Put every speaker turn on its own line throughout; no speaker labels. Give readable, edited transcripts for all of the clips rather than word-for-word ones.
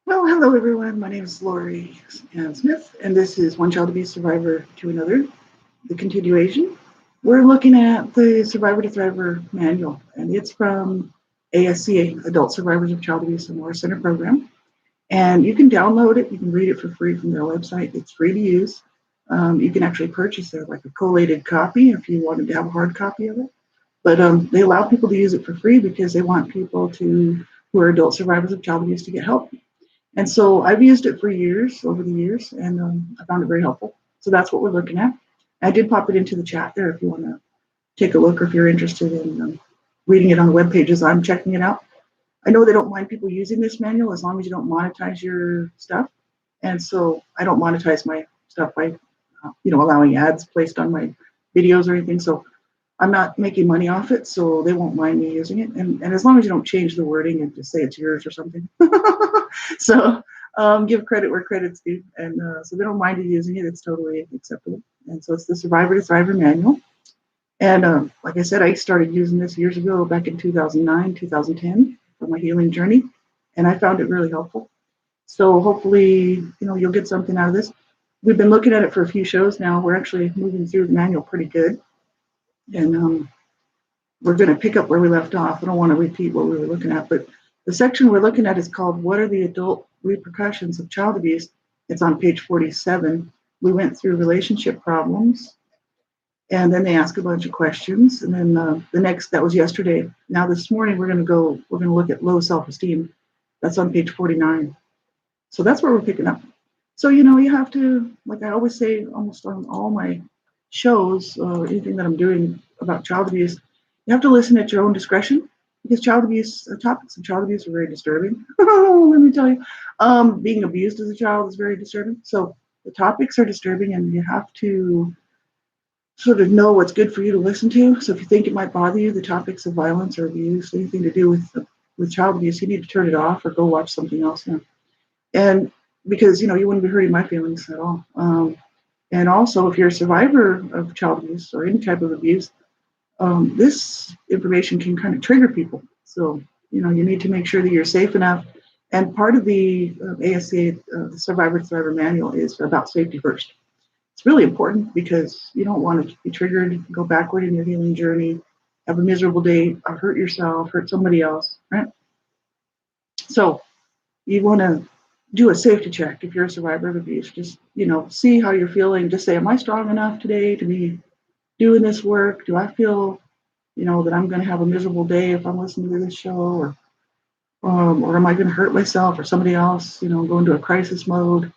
Well, hello everyone. My name is Lori Ann Smith, and this is One Child Abuse Survivor to Another, the continuation. We're looking at the Survivor to Thriver manual, and it's from ASCA, Adult Survivors of Child Abuse and War Center program. And you can download it, you can read it for free from their website. It's free to use. You can actually purchase it like a collated copy if you wanted to have a hard copy of it. But they allow people to use it for free because they want people who are adult survivors of child abuse to get help. And so I've used it for years, over the years, and I found it very helpful. So that's what we're looking at. I did pop it into the chat there if you want to take a look or if you're interested in reading it on the web pages. I'm checking it out. I know they don't mind people using this manual as long as you don't monetize your stuff. And so I don't monetize my stuff by, allowing ads placed on my videos or anything. So I'm not making money off it, so they won't mind me using it. And as long as you don't change the wording and just say it's yours or something. So give credit where credit's due. And so they don't mind you using it. It's totally acceptable. And so it's the Survivor to Thriver manual. And like I said, I started using this years ago, back in 2009, 2010, for my healing journey. And I found it really helpful. So hopefully, you'll get something out of this. We've been looking at it for a few shows now. We're actually moving through the manual pretty good. And we're going to pick up where we left off. I don't want to repeat what we were looking at, but the section we're looking at is called What Are the Adult Repercussions of Child Abuse? It's on page 47. We went through relationship problems, and then they ask a bunch of questions. And then that was yesterday. Now this morning, we're going to look at low self-esteem. That's on page 49. So that's where we're picking up. So, you have to, like I always say, almost on all my shows, anything that I'm doing about child abuse, you have to listen at your own discretion because topics of child abuse are very disturbing. Let me tell you, being abused as a child is very disturbing. So the topics are disturbing, and you have to sort of know what's good for you to listen to. So if you think it might bother you, the topics of violence or abuse, anything to do with child abuse, you need to turn it off or go watch something else. And because you wouldn't be hurting my feelings at all. And also, if you're a survivor of child abuse or any type of abuse, this information can kind of trigger people. So, you need to make sure that you're safe enough. And part of the ASCA, the Survivor to Thriver manual, is about safety first. It's really important because you don't want to be triggered, go backward in your healing journey, have a miserable day, or hurt yourself, hurt somebody else, right? So you want to do a safety check if you're a survivor of abuse. Just, see how you're feeling. Just say, am I strong enough today to be doing this work? Do I feel, that I'm going to have a miserable day if I'm listening to this show? Or am I going to hurt myself or somebody else, go into a crisis mode?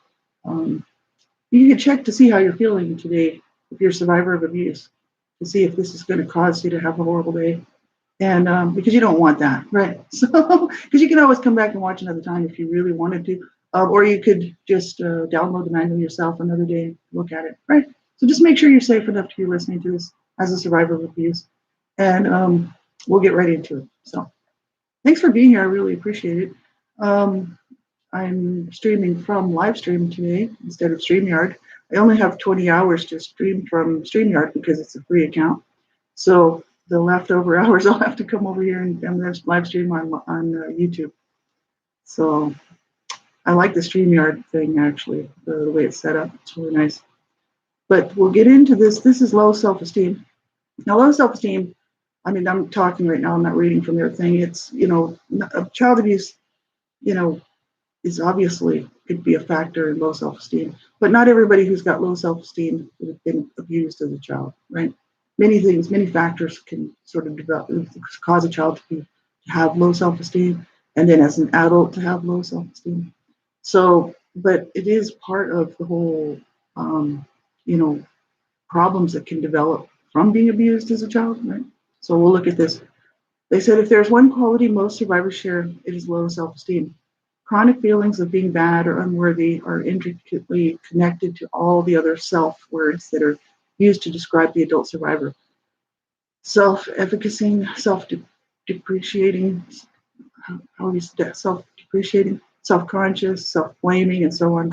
You can check to see how you're feeling today if you're a survivor of abuse, to see if this is going to cause you to have a horrible day. And because you don't want that, right? So, because you can always come back and watch another time if you really wanted to. Or you could just download the manual yourself another day, look at it, right? So just make sure you're safe enough to be listening to this as a survivor of abuse. And we'll get right into it. So thanks for being here. I really appreciate it. I'm streaming from Livestream today instead of StreamYard. I only have 20 hours to stream from StreamYard because it's a free account. So the leftover hours I'll have to come over here and live stream on YouTube. So I like the StreamYard thing, actually, the way it's set up. It's really nice. But we'll get into this. This is low self-esteem. Now, low self-esteem, I'm talking right now. I'm not reading from their thing. It's, child abuse, is obviously could be a factor in low self-esteem. But not everybody who's got low self-esteem would have been abused as a child, right? Many factors can sort of cause a child to have low self-esteem, and then as an adult to have low self-esteem. So, but it is part of the whole, problems that can develop from being abused as a child, right? So we'll look at this. They said if there's one quality most survivors share, it is low self-esteem. Chronic feelings of being bad or unworthy are intricately connected to all the other self words that are used to describe the adult survivor. Self-efficacy, self-depreciating, self-depreciating, self-conscious, self-blaming, and so on.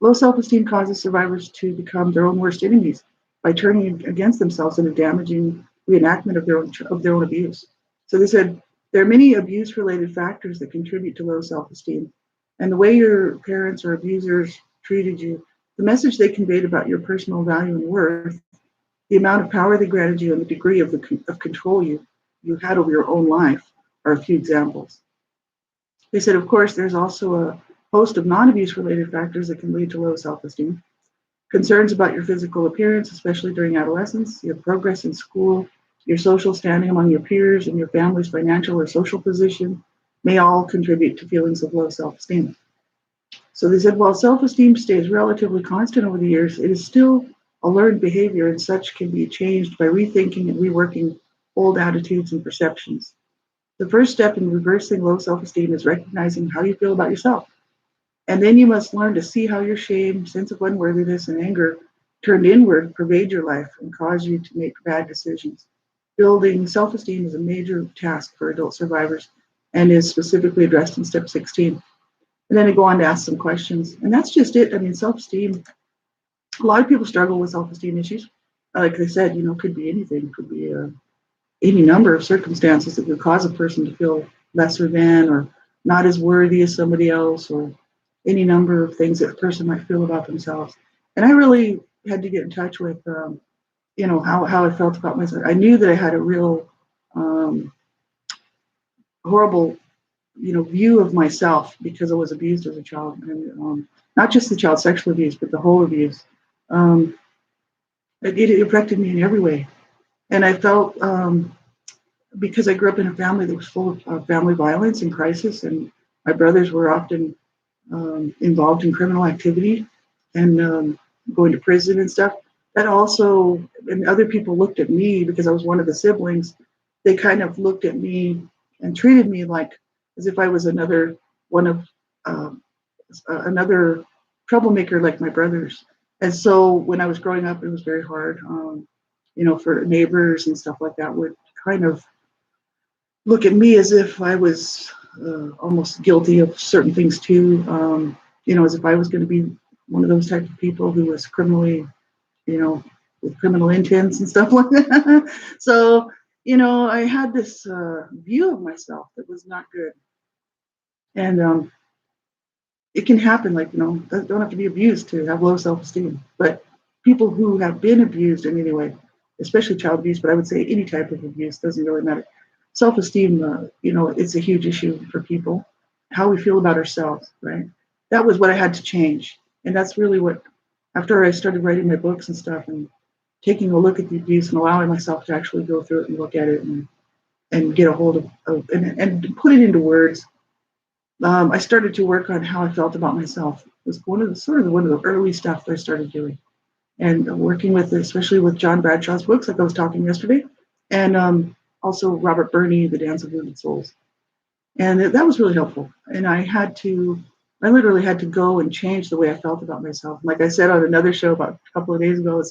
Low self-esteem causes survivors to become their own worst enemies by turning against themselves in a damaging reenactment of their own abuse. So they said there are many abuse-related factors that contribute to low self-esteem. And the way your parents or abusers treated you, the message they conveyed about your personal value and worth, the amount of power they granted you, and the degree of control you had over your own life are a few examples. They said, of course, there's also a host of non-abuse related factors that can lead to low self-esteem. Concerns about your physical appearance, especially during adolescence, your progress in school, your social standing among your peers, and your family's financial or social position may all contribute to feelings of low self-esteem. So they said, while self-esteem stays relatively constant over the years, it is still a learned behavior, and such can be changed by rethinking and reworking old attitudes and perceptions. The first step in reversing low self-esteem is recognizing how you feel about yourself. And then you must learn to see how your shame, sense of unworthiness, and anger turned inward pervade your life and cause you to make bad decisions. Building self-esteem is a major task for adult survivors and is specifically addressed in step 16. And then I go on to ask some questions. And that's just it. I mean, self-esteem, a lot of people struggle with self-esteem issues. Like I said, could be anything. Could be any number of circumstances that could cause a person to feel lesser than or not as worthy as somebody else, or any number of things that a person might feel about themselves. And I really had to get in touch with, how I felt about myself. I knew that I had a real horrible, view of myself because I was abused as a child, and not just the child sexual abuse, but the whole abuse. Um, it affected me in every way, and I felt because I grew up in a family that was full of family violence and crisis, and my brothers were often involved in criminal activity and going to prison and stuff. That also, and other people looked at me because I was one of the siblings. They kind of looked at me and treated me like as if I was another one of another troublemaker like my brothers. And so when I was growing up, it was very hard. For neighbors and stuff like that would kind of look at me as if I was almost guilty of certain things too. As if I was going to be one of those type of people who was criminally, with criminal intents and stuff like that. So, I had this view of myself that was not good. And it can happen, like, don't have to be abused to have low self-esteem. But people who have been abused in any way, especially child abuse, but I would say any type of abuse, doesn't really matter. Self-esteem, it's a huge issue for people, how we feel about ourselves, right? That was what I had to change. And that's really what, after I started writing my books and stuff and taking a look at the abuse and allowing myself to actually go through it and look at it and get a hold of and put it into words, I started to work on how I felt about myself. It was one of the early stuff that I started doing, and working with, especially with John Bradshaw's books, like I was talking yesterday, and also Robert Burney, The Dance of Wounded Souls, and that was really helpful. And I literally had to go and change the way I felt about myself. Like I said on another show about a couple of days ago,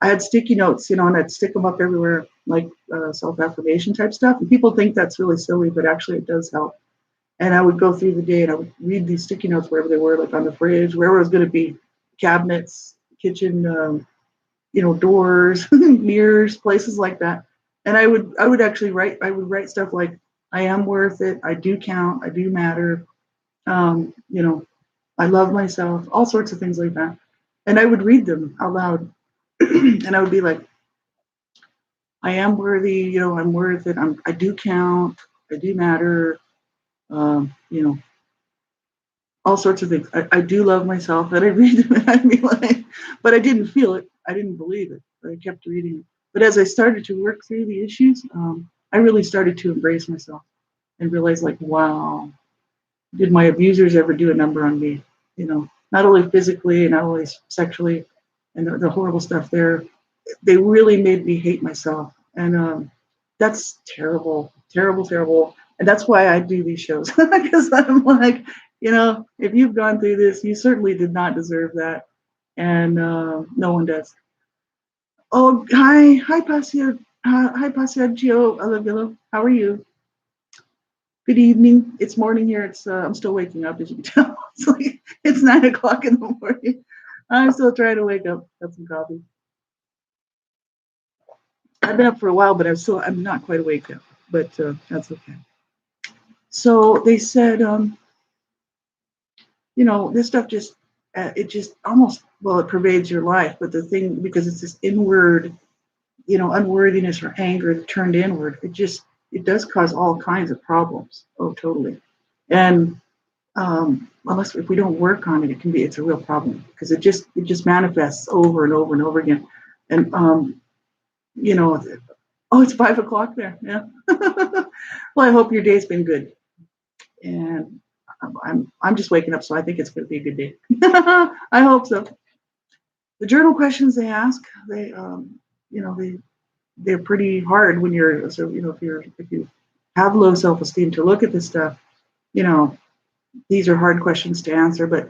I had sticky notes, and I'd stick them up everywhere, like self-affirmation type stuff. And people think that's really silly, but actually it does help. And I would go through the day and I would read these sticky notes wherever they were, like on the fridge, wherever it was going to be, cabinets, kitchen, doors, mirrors, places like that. And I would actually write stuff like, I am worth it. I do count. I do matter. Um, you know, I love myself, all sorts of things like that. And I would read them out loud. And I would be like, I am worthy, I'm worth it. I do count. I do matter. Um, you know, all sorts of things. I do love myself, and I read them, and I'd be like, but I didn't feel it. I didn't believe it, but I kept reading it. But as I started to work through the issues, I really started to embrace myself and realize, like, wow, did my abusers ever do a number on me? Not only physically and not only sexually, and the horrible stuff there. They really made me hate myself, and that's terrible, terrible, terrible. And that's why I do these shows, because I'm like, if you've gone through this, you certainly did not deserve that, and no one does. Oh, hi, Pasio, hi, Passaggio Alavillo. How are you? Good evening. It's morning here. I'm still waking up, as you can tell. It's 9 o'clock in the morning. I'm still trying to wake up. Have some coffee. I've been up for a while, but I'm not quite awake yet. But that's okay. So they said, this stuff just, it just almost, well, it pervades your life. But the thing, because it's this inward, unworthiness or anger that turned inward, it does cause all kinds of problems. Oh, totally. And unless if we don't work on it, it's a real problem because it just manifests over and over and over again. And you know, oh, it's 5 o'clock there. Yeah. Well, I hope your day's been good. And I'm just waking up, so I think it's going to be a good day. I hope so. The journal questions they ask, they're pretty hard when you're so if you have low self-esteem to look at this stuff. You know, these are hard questions to answer, but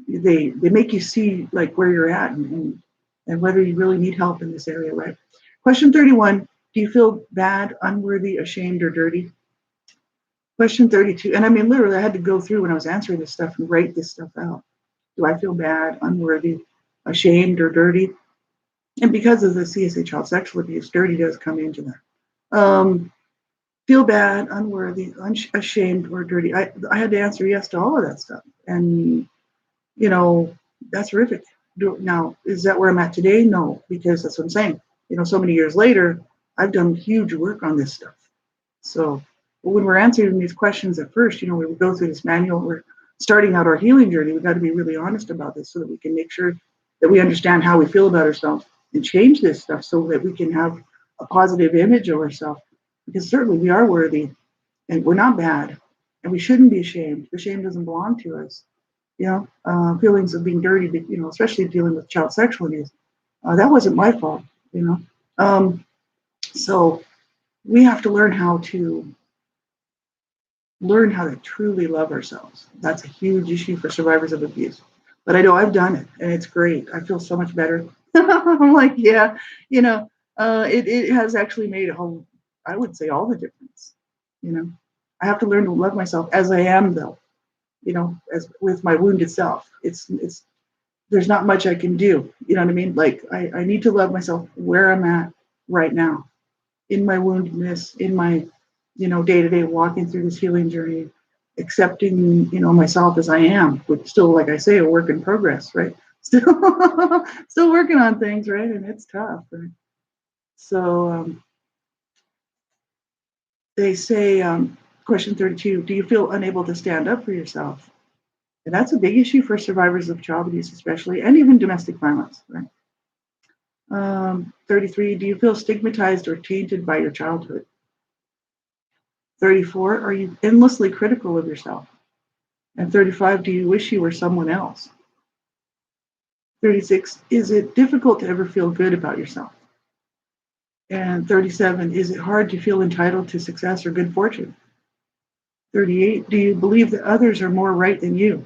they make you see like where you're at and whether you really need help in this area, right? Question 31: do you feel bad, unworthy, ashamed, or dirty? Question 32, and I mean literally I had to go through when I was answering this stuff and write this stuff out. Do I feel bad, unworthy, ashamed, or dirty? And because of the CSA child sexual abuse, dirty does come into that. Feel bad, unworthy, ashamed, or dirty. I had to answer yes to all of that stuff. And, that's horrific. Now, is that where I'm at today? No, because that's what I'm saying. So many years later, I've done huge work on this stuff. So when we're answering these questions at first, we would go through this manual. We're starting out our healing journey. We've got to be really honest about this so that we can make sure that we understand how we feel about ourselves and change this stuff so that we can have a positive image of ourselves. Because certainly we are worthy and we're not bad and we shouldn't be ashamed. The shame doesn't belong to us. Feelings of being dirty, especially dealing with child sexual abuse. That wasn't my fault, So we have to learn how to truly love ourselves. That's a huge issue for survivors of abuse. But I know I've done it and it's great. I feel so much better. I'm like, yeah, it has actually made I would say all the difference. I have to learn to love myself as I am though, as with my wounded self. It's there's not much I can do. You know what I mean? Like I need to love myself where I'm at right now, in my woundedness, in my, day-to-day walking through this healing journey, accepting, myself as I am, but still, like I say, a work in progress, right? Still working on things, right? And it's tough, right? So they say, question 32, do you feel unable to stand up for yourself? And that's a big issue for survivors of child abuse, especially, and even domestic violence, right? 33, do you feel stigmatized or tainted by your childhood? 34, are you endlessly critical of yourself? And 35, do you wish you were someone else? 36, is it difficult to ever feel good about yourself? And 37, is it hard to feel entitled to success or good fortune? 38, do you believe that others are more right than you?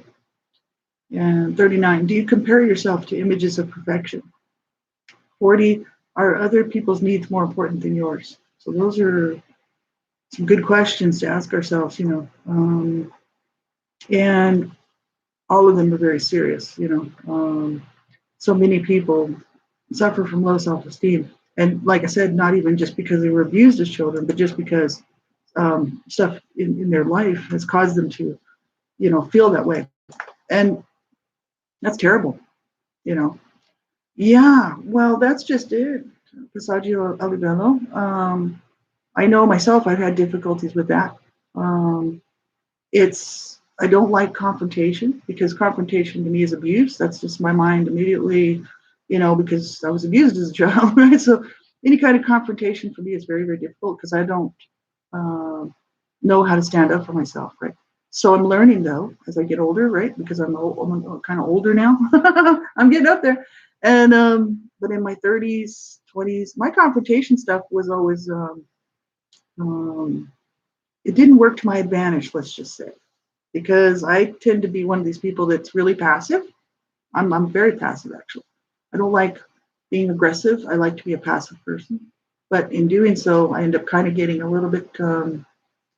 And 39, do you compare yourself to images of perfection? 40, are other people's needs more important than yours? So those are some good questions to ask ourselves, and all of them are very serious, so many people suffer from low self-esteem. And like I said, not even just because they were abused as children, but just because stuff in their life has caused them to, feel that way. And that's terrible, Yeah, well, that's just it, Passaggio a livello. I know myself, I've had difficulties with that. I don't like confrontation because confrontation to me is abuse. That's just my mind immediately, because I was abused as a child, right? So any kind of confrontation for me is very, very difficult because I don't know how to stand up for myself, right? So I'm learning though as I get older, right? Because I'm kind of older now. I'm getting up there, and but in my 30s, 20s, my confrontation stuff was always it didn't work to my advantage. Let's just say, because I tend to be one of these people that's really passive. I'm very passive actually. I don't like being aggressive. I like to be a passive person, but in doing so, I end up kind of getting a little bit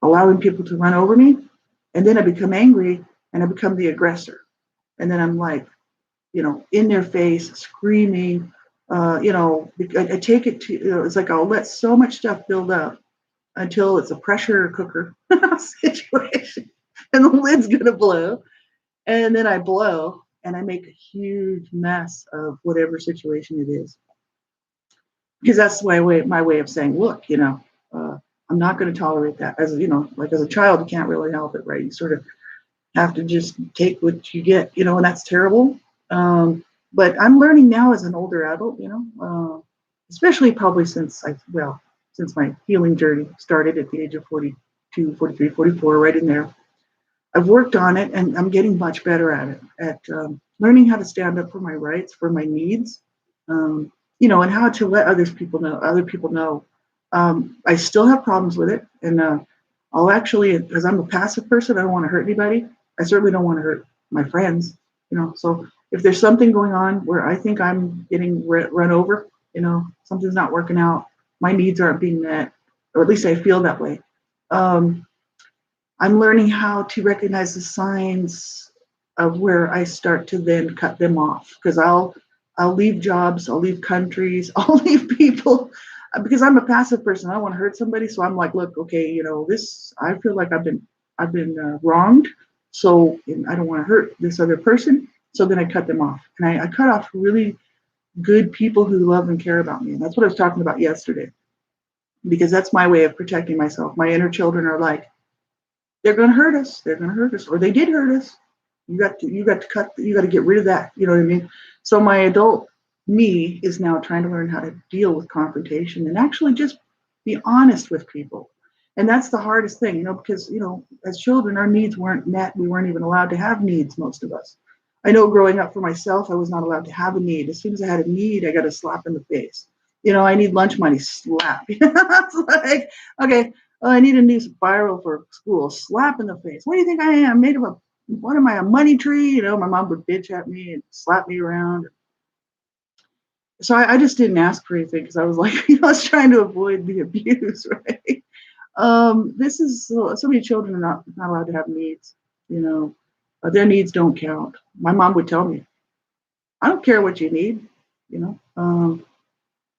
allowing people to run over me. And then I become angry and I become the aggressor. And then I'm like, in their face, screaming, I take it to, it's like I'll let so much stuff build up until it's a pressure cooker situation and the lid's going to blow. And then I blow and I make a huge mess of whatever situation it is. Because that's my way of saying, look, I'm not going to tolerate that. As like as a child, you can't really help it, right? You sort of have to just take what you get, and that's terrible. But I'm learning now as an older adult, especially probably since my healing journey started at the age of 42, 43, 44, right in there. I've worked on it and I'm getting much better at it, at learning how to stand up for my rights, for my needs, and how to let other people know. I still have problems with it. And I'll actually, because I'm a passive person, I don't want to hurt anybody. I certainly don't want to hurt my friends, So if there's something going on where I think I'm getting run over, something's not working out, my needs aren't being met, or at least I feel that way. I'm learning how to recognize the signs of where I start to then cut them off, because I'll leave jobs, I'll leave countries, I'll leave people because I'm a passive person. I don't want to hurt somebody, so I'm like, look, okay, this I feel like I've been wronged, so I don't want to hurt this other person. So then I cut them off, and I cut off really good people who love and care about me, and that's what I was talking about yesterday, because that's my way of protecting myself. My inner children are like, they're going to hurt us. They're going to hurt us, or they did hurt us. You got to get rid of that. You know what I mean? So my adult me is now trying to learn how to deal with confrontation and actually just be honest with people. And that's the hardest thing, because, as children, our needs weren't met. We weren't even allowed to have needs, most of us. I know growing up for myself, I was not allowed to have a need. As soon as I had a need, I got a slap in the face. I need lunch money, slap. It's like, okay, oh, I need a new spiral for school, slap in the face. What do you think I am? What am I, a money tree? My mom would bitch at me and slap me around. So I just didn't ask for anything because I was like, I was trying to avoid the abuse, right? This is so many children are not allowed to have needs, their needs don't count. My mom would tell me, I don't care what you need, you know.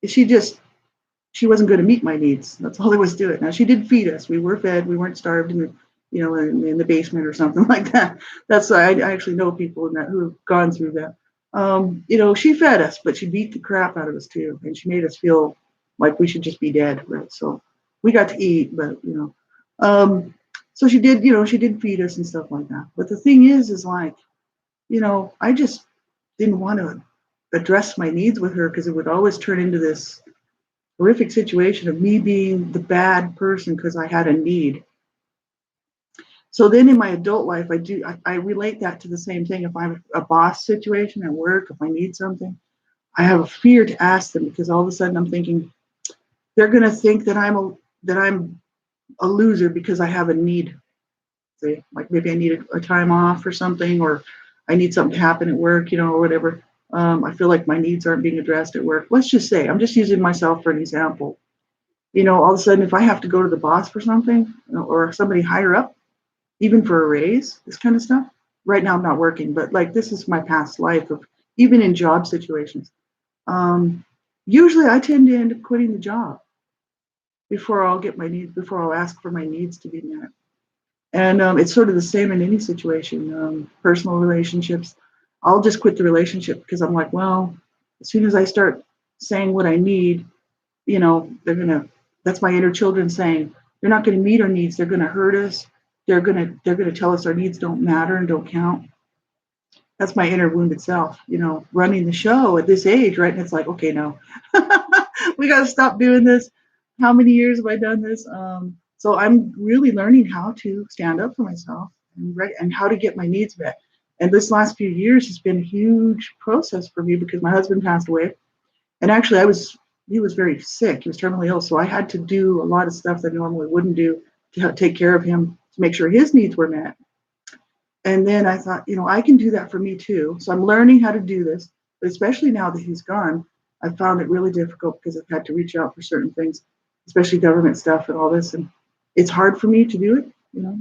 She wasn't going to meet my needs. That's all there was to it. Now she did feed us. We were fed. We weren't starved in the basement or something like that. That's I actually know people who've gone through that. She fed us, but she beat the crap out of us too, and she made us feel like we should just be dead. Right? So we got to eat, but so she did. She did feed us and stuff like that. But the thing is like, I just didn't want to address my needs with her because it would always turn into this horrific situation of me being the bad person because I had a need. So then in my adult life, I relate that to the same thing. If I'm a boss situation at work, if I need something, I have a fear to ask them because all of a sudden I'm thinking they're going to think that I'm a loser because I have a need. See, like maybe I need a time off or something, or I need something to happen at work, or whatever. I feel like my needs aren't being addressed at work. Let's just say, I'm just using myself for an example. All of a sudden, if I have to go to the boss for something, or somebody higher up, even for a raise, this kind of stuff. Right now, I'm not working, but like this is my past life of even in job situations. Usually, I tend to end up quitting the job before I'll ask for my needs to be met. And it's sort of the same in any situation, personal relationships. I'll just quit the relationship because I'm like, well, as soon as I start saying what I need, that's my inner children saying, they're not going to meet our needs. They're going to hurt us. They're going to tell us our needs don't matter and don't count. That's my inner wounded self, running the show at this age, right? And it's like, okay, no, we got to stop doing this. How many years have I done this? So I'm really learning how to stand up for myself and how to get my needs met. And this last few years has been a huge process for me because my husband passed away. And actually he was very sick. He was terminally ill. So I had to do a lot of stuff that I normally wouldn't do to take care of him, to make sure his needs were met. And then I thought, I can do that for me too. So I'm learning how to do this, but especially now that he's gone, I found it really difficult because I've had to reach out for certain things, especially government stuff and all this. And it's hard for me to do it,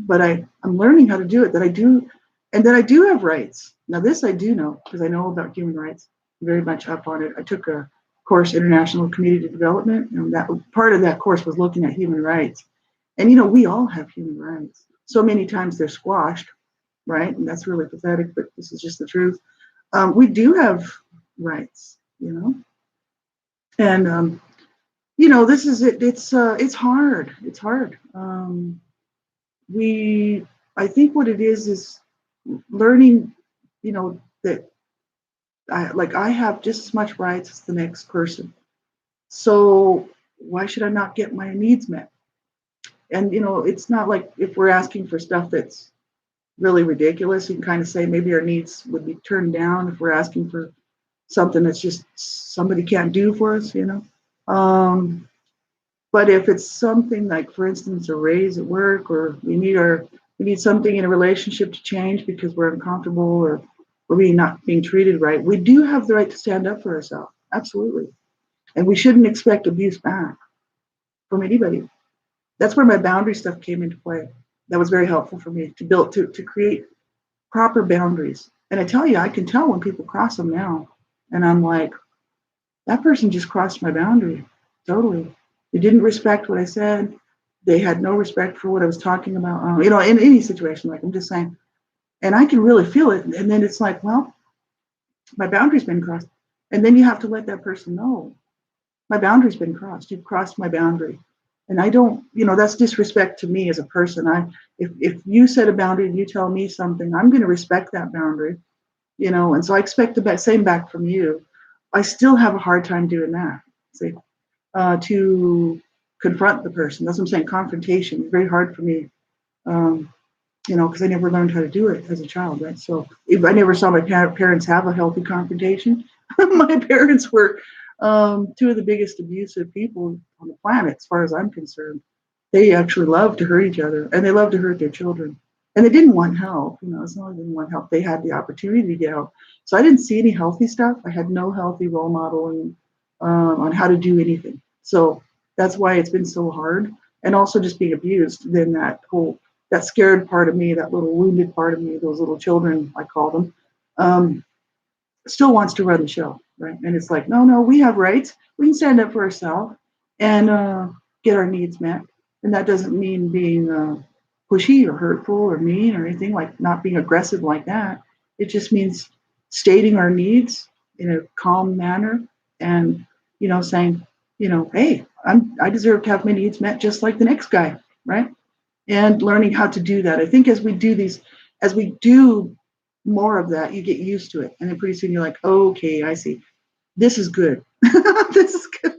but I'm learning how to do it, that I do have rights. Now this I do know because I know about human rights, I'm very much up on it. I took a course, International Community Development, and that part of that course was looking at human rights. And we all have human rights. So many times they're squashed right? And that's really pathetic, but this is just the truth. We do have rights, and this is it. It's hard. It's hard. We, I think, what it is learning, that I have just as much rights as the next person. So why should I not get my needs met? And it's not like if we're asking for stuff that's really ridiculous, you can kind of say maybe our needs would be turned down if we're asking for something that's just somebody can't do for us. Um, but if it's something like, for instance, a raise at work, or we need something in a relationship to change because we're uncomfortable, or we're not being treated right, we do have the right to stand up for ourselves. Absolutely. And we shouldn't expect abuse back from anybody. That's where my boundary stuff came into play. That was very helpful for me to build to create proper boundaries. And I tell you, I can tell when people cross them now. And I'm like, that person just crossed my boundary. Totally. They didn't respect what I said. They had no respect for what I was talking about. In any situation, like I'm just saying. And I can really feel it. And then it's like, well, my boundary's been crossed. And then you have to let that person know, my boundary's been crossed. You've crossed my boundary. And I don't, that's disrespect to me as a person. If you set a boundary and you tell me something, I'm going to respect that boundary, and so I expect the same back from you. I still have a hard time doing that. See, to confront the person. That's what I'm saying. Confrontation is very hard for me, because I never learned how to do it as a child, right? So if I never saw my parents have a healthy confrontation. My parents were two of the biggest abusive people on the planet, as far as I'm concerned. They actually loved to hurt each other, and they loved to hurt their children. And they didn't want help. It's not like they didn't want help. They had the opportunity to get help. So I didn't see any healthy stuff. I had no healthy role modeling on how to do anything. So that's why it's been so hard. And also just being abused. Then that scared part of me, that little wounded part of me, those little children, I call them, still wants to run the show, right? And it's like, no, we have rights. We can stand up for ourselves and get our needs met. And that doesn't mean being pushy or hurtful or mean or anything, like not being aggressive like that. It just means stating our needs in a calm manner and, saying, hey, I deserve to have my needs met just like the next guy, right? And learning how to do that. I think as we do more of that, you get used to it. And then pretty soon you're like, okay, I see. This is good. This is good.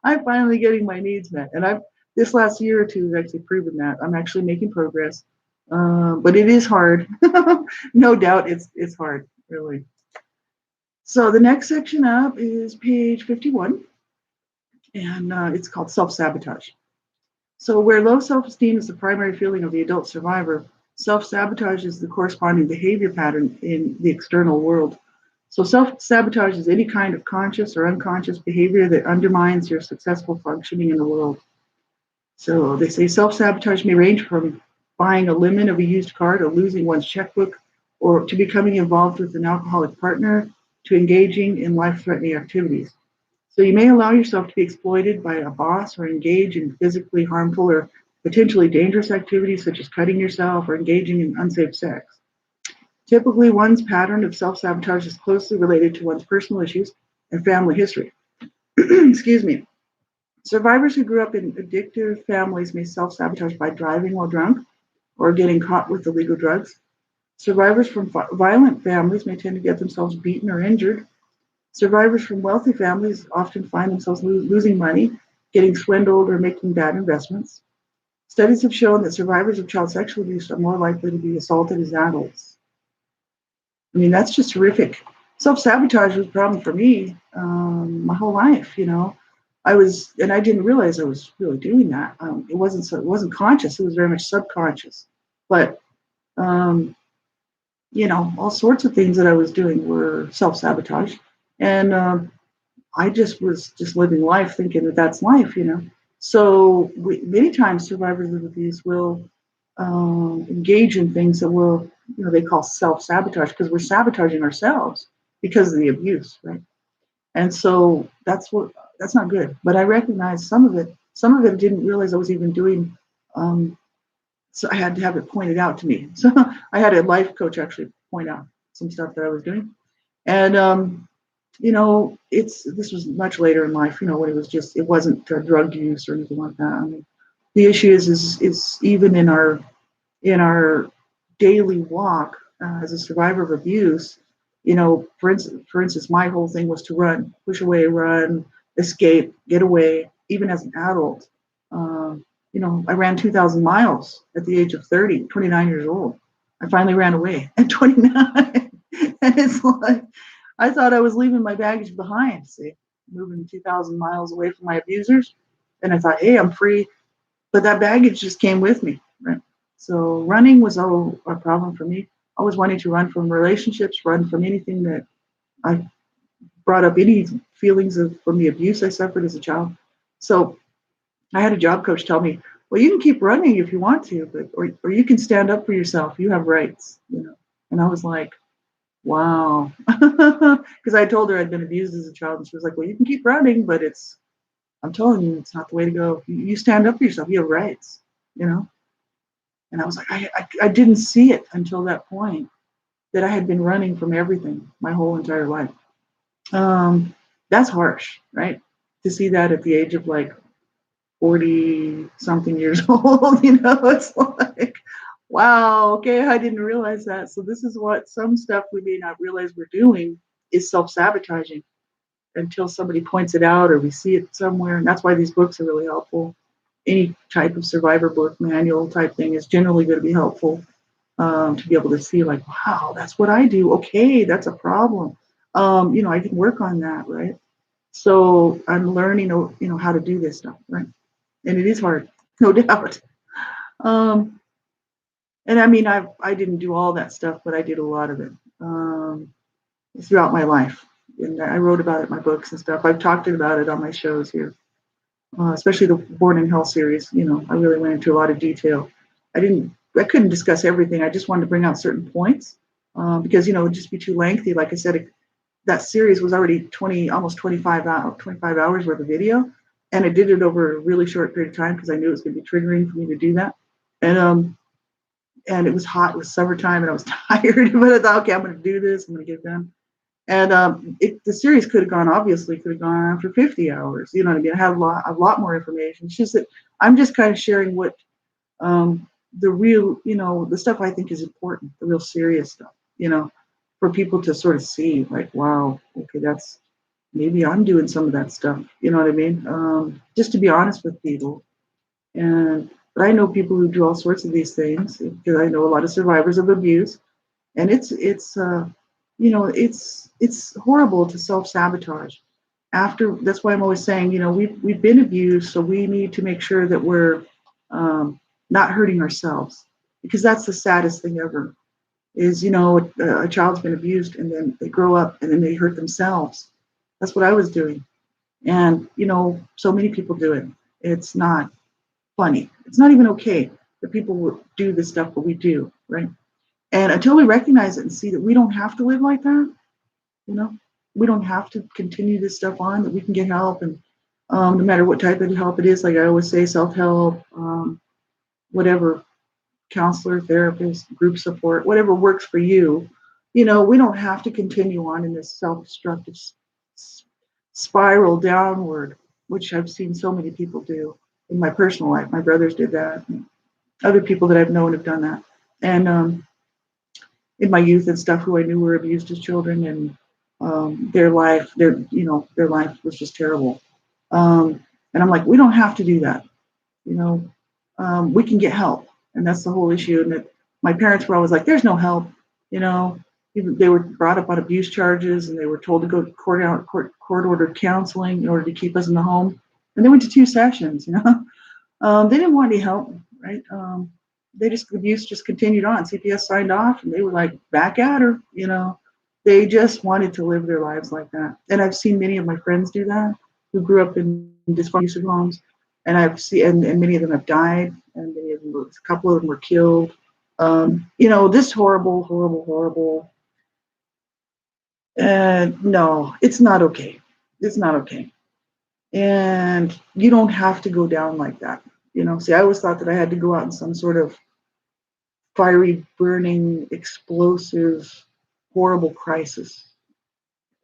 I'm finally getting my needs met. And this last year or two has actually proven that. I'm actually making progress. But it is hard. No doubt it's hard, really. So the next section up is page 51. And it's called self-sabotage. So where low self-esteem is the primary feeling of the adult survivor, self-sabotage is the corresponding behavior pattern in the external world. So self-sabotage is any kind of conscious or unconscious behavior that undermines your successful functioning in the world. So they say self-sabotage may range from buying a lemon of a used car to losing one's checkbook, or to becoming involved with an alcoholic partner, to engaging in life-threatening activities. So you may allow yourself to be exploited by a boss or engage in physically harmful or potentially dangerous activities such as cutting yourself or engaging in unsafe sex. Typically, one's pattern of self-sabotage is closely related to one's personal issues and family history. Excuse me. Survivors who grew up in addictive families may self-sabotage by driving while drunk or getting caught with illegal drugs. Survivors from violent families may tend to get themselves beaten or injured. Survivors from wealthy families often find themselves losing money, getting swindled, or making bad investments. Studies have shown that survivors of child sexual abuse are more likely to be assaulted as adults. I mean, that's just horrific. Self-sabotage was a problem for me my whole life. And I didn't realize I was really doing that. It wasn't conscious. It was very much subconscious. But all sorts of things that I was doing were self-sabotage. And I was just living life thinking that that's life. So many times survivors of abuse will engage in things that will, they call self-sabotage, because we're sabotaging ourselves because of the abuse, right? And so that's not good. But I recognize some of it. Some of it I didn't realize I was even doing So I had to have it pointed out to me. So I had a life coach actually point out some stuff that I was doing. And this was much later in life, when it wasn't drug use or anything like that. I mean, the issue is even in our daily walk as a survivor of abuse. For instance, my whole thing was to run, push away, run, escape, get away. Even as an adult, I ran 2,000 miles at the age of 30, 29 years old. I finally ran away at 29. And it's like, I thought I was leaving my baggage behind, see, moving 2,000 miles away from my abusers. And I thought, hey, I'm free. But that baggage just came with me, right? So running was a problem for me. Always wanting to run from relationships, run from anything that I brought up, any feelings from the abuse I suffered as a child. So I had a job coach tell me, well, you can keep running if you want to, or you can stand up for yourself. You have rights. And I was like, wow. Because I told her I'd been abused as a child, and she was like, well, you can keep running, but I'm telling you, it's not the way to go. You stand up for yourself. You have rights. And I was like, I didn't see it until that point that I had been running from everything my whole entire life. That's harsh, right? To see that at the age of like 40 something years old, it's like, wow, okay, I didn't realize that. So this is what some stuff we may not realize we're doing is self-sabotaging until somebody points it out or we see it somewhere. And that's why these books are really helpful. Any type of survivor book, manual type thing is generally going to be helpful to be able to see like, wow, that's what I do. Okay, that's a problem. I can work on that, right? So I'm learning, how to do this stuff, right? And it is hard, no doubt. Um, and I mean, I didn't do all that stuff, but I did a lot of it throughout my life. And I wrote about it in my books and stuff. I've talked about it on my shows here, especially the Born in Hell series. I really went into a lot of detail. I couldn't discuss everything. I just wanted to bring out certain points because, it would just be too lengthy. Like I said, that series was already almost 25 hours worth of video. And I did it over a really short period of time because I knew it was going to be triggering for me to do that. And it was hot. It was summertime, and I was tired. But I thought, okay, I'm going to do this. I'm going to get it done. And the series could have gone on for 50 hours. You know what I mean? I had a lot more information. It's just that I'm just kind of sharing what the real, the stuff I think is important, the real serious stuff, for people to sort of see, like, wow, okay, maybe I'm doing some of that stuff. You know what I mean? Just to be honest with people. But I know people who do all sorts of these things because I know a lot of survivors of abuse, and it's horrible to self-sabotage. That's why I'm always saying, we've been abused, so we need to make sure that we're not hurting ourselves, because that's the saddest thing ever. Is a child's been abused and then they grow up and then they hurt themselves. That's what I was doing, and so many people do it. It's not funny. It's not even okay that people would do this stuff, but we do, right? And until we recognize it and see that we don't have to live like that, you know, we don't have to continue this stuff on, that we can get help. And no matter what type of help it is, like I always say, self-help, whatever, counselor, therapist, group support, whatever works for you, we don't have to continue on in this self-destructive spiral downward, which I've seen so many people do in my personal life. My brothers did that. And other people that I've known have done that. And in my youth and stuff, who I knew were abused as children, and their life was just terrible. And I'm like, we don't have to do that. We can get help, and that's the whole issue. And that my parents were always like, "There's no help," They were brought up on abuse charges, and they were told to go to court-ordered counseling in order to keep us in the home. And they went to 2 sessions. They didn't want any help, right? Abuse just continued on. CPS signed off, and they were like, back at her. They just wanted to live their lives like that. And I've seen many of my friends do that, who grew up in dysfunctional homes, and I've seen, and many of them have died, and a couple of them were killed. This horrible, horrible, horrible. No, it's not okay. It's not okay. And you don't have to go down like that. See, I always thought that I had to go out in some sort of fiery, burning, explosive, horrible crisis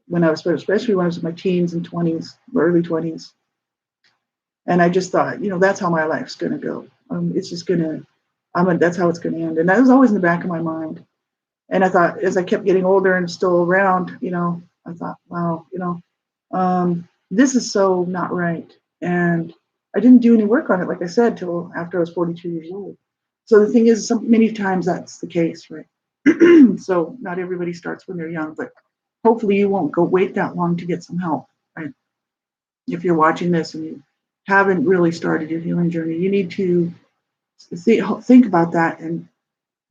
when I was, especially when I was in my teens and 20s, early 20s. And I just thought, that's how my life's going to go. It's just going to, that's how it's going to end. And that was always in the back of my mind. And I thought, as I kept getting older and still around, I thought, wow, this is so not right. And I didn't do any work on it, like I said, till after I was 42 years old. So the thing is, many times that's the case, right? So not everybody starts when they're young, but hopefully you won't wait that long to get some help, right? If you're watching this and you haven't really started your healing journey, you need to think about that and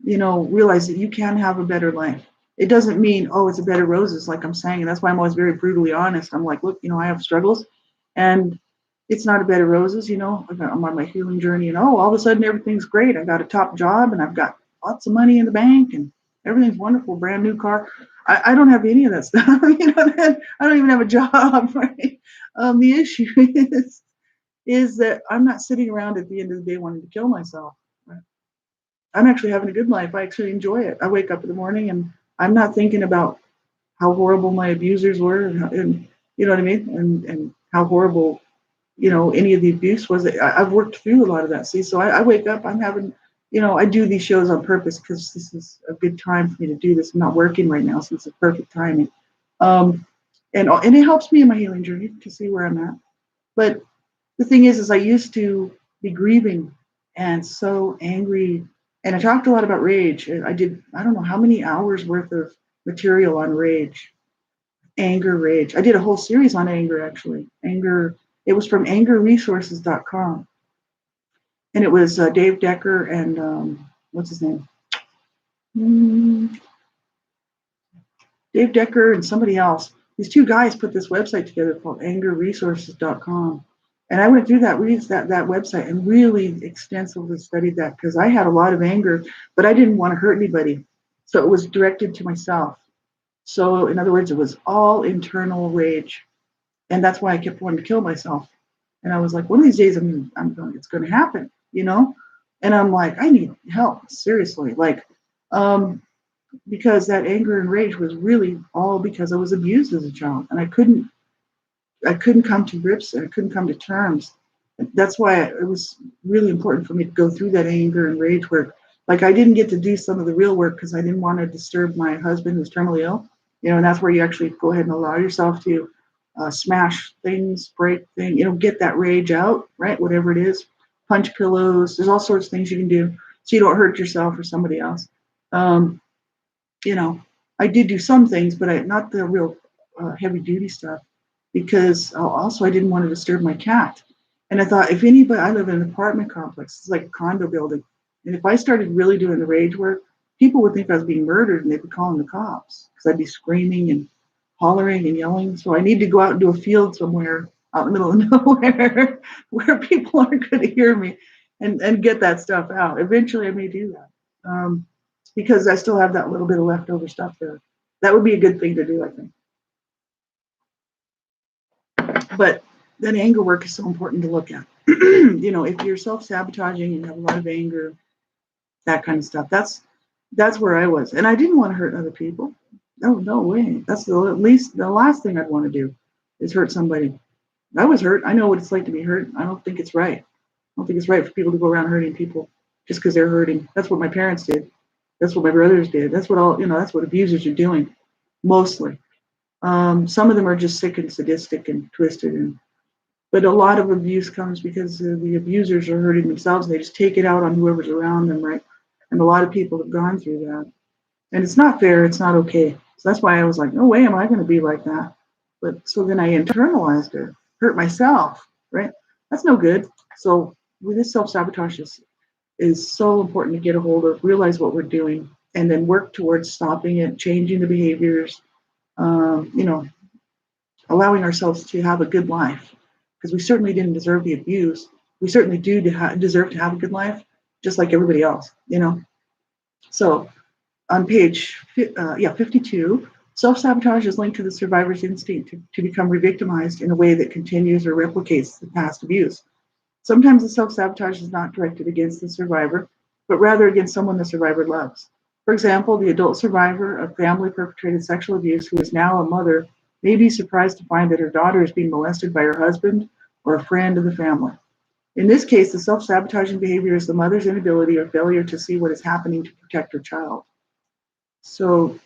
realize that you can have a better life. It doesn't mean, oh, it's a bed of roses, like I'm saying. And that's why I'm always very brutally honest. I'm like, look, I have struggles and it's not a bed of roses, I'm on my healing journey and all of a sudden everything's great. I got a top job and I've got lots of money in the bank and everything's wonderful, brand new car. I don't have any of that stuff. I don't even have a job, right? The issue is that I'm not sitting around at the end of the day wanting to kill myself. Right? I'm actually having a good life. I actually enjoy it. I wake up in the morning and I'm not thinking about how horrible my abusers were and you know what I mean? And how horrible, any of the abuse was. I've worked through a lot of that. See, so I wake up, I'm having, I do these shows on purpose because this is a good time for me to do this. I'm not working right now, so it's a perfect timing. And it helps me in my healing journey to see where I'm at. But the thing is I used to be grieving and so angry. And I talked a lot about rage. I don't know how many hours worth of material on rage, anger, rage. I did a whole series on anger, actually. Anger, it was from angerresources.com. And it was Dave Decker and what's his name? Dave Decker and somebody else. These two guys put this website together called angerresources.com. And I went through that website and really extensively studied that because I had a lot of anger, but I didn't want to hurt anybody. So it was directed to myself. So in other words, it was all internal rage. And that's why I kept wanting to kill myself. And I was like, one of these days it's going to happen, And I'm like, I need help, seriously. Like, because that anger and rage was really all because I was abused as a child. And I couldn't come to grips and I couldn't come to terms. That's why it was really important for me to go through that anger and rage work. Like I didn't get to do some of the real work because I didn't want to disturb my husband who's terminally ill. And that's where you actually go ahead and allow yourself to smash things, break things, get that rage out, right? Whatever it is, punch pillows. There's all sorts of things you can do so you don't hurt yourself or somebody else. I did do some things, but not the real heavy duty stuff. Because also I didn't want to disturb my cat. And I thought, if anybody, I live in an apartment complex, it's like a condo building. And if I started really doing the rage work, people would think I was being murdered and they'd be calling the cops because I'd be screaming and hollering and yelling. So I need to go out into a field somewhere out in the middle of nowhere where people aren't going to hear me and get that stuff out. Eventually I may do that because I still have that little bit of leftover stuff there. That would be a good thing to do, I think. But that anger work is so important to look at. If you're self-sabotaging and have a lot of anger, that kind of stuff, that's where I was. And I didn't want to hurt other people. No way. That's the last thing I'd want to do is hurt somebody. I was hurt. I know what it's like to be hurt. I don't think it's right. I don't think it's right for people to go around hurting people just because they're hurting. That's what my parents did. That's what my brothers did. That's what that's what abusers are doing, mostly. Some of them are just sick and sadistic and twisted, but a lot of abuse comes because the abusers are hurting themselves. And they just take it out on whoever's around them, right? And a lot of people have gone through that, and it's not fair. It's not okay. So that's why I was like, no way am I going to be like that. But so then I internalized it, hurt myself, right? That's no good. So with this self-sabotage is so important to get a hold of, realize what we're doing, and then work towards stopping it, changing the behaviors. Allowing ourselves to have a good life, because we certainly didn't deserve the abuse. We certainly do deserve to have a good life, just like everybody else, So on page 52, self-sabotage is linked to the survivor's instinct to become re-victimized in a way that continues or replicates the past abuse. Sometimes the self-sabotage is not directed against the survivor, but rather against someone the survivor loves. For example, the adult survivor of family perpetrated sexual abuse who is now a mother may be surprised to find that her daughter is being molested by her husband or a friend of the family. In this case, the self-sabotaging behavior is the mother's inability or failure to see what is happening to protect her child. So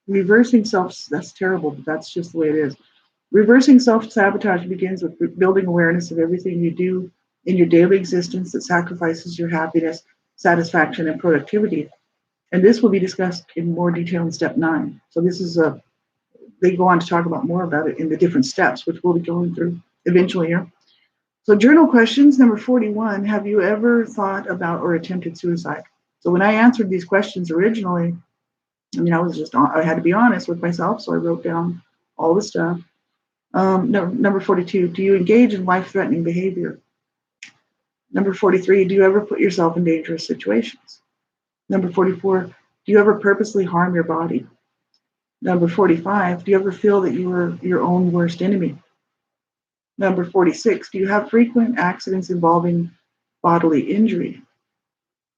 reversing that's terrible, but that's just the way it is. Reversing self-sabotage begins with building awareness of everything you do in your daily existence that sacrifices your happiness, satisfaction, and productivity. And this will be discussed in more detail in step 9. So they go on to talk about more about it in the different steps, which we'll be going through eventually here. So journal questions, number 41, have you ever thought about or attempted suicide? So when I answered these questions originally, I had to be honest with myself, so I wrote down all the stuff. Number 42, do you engage in life-threatening behavior? Number 43, do you ever put yourself in dangerous situations? Number 44, do you ever purposely harm your body? Number 45, do you ever feel that you are your own worst enemy? Number 46, do you have frequent accidents involving bodily injury?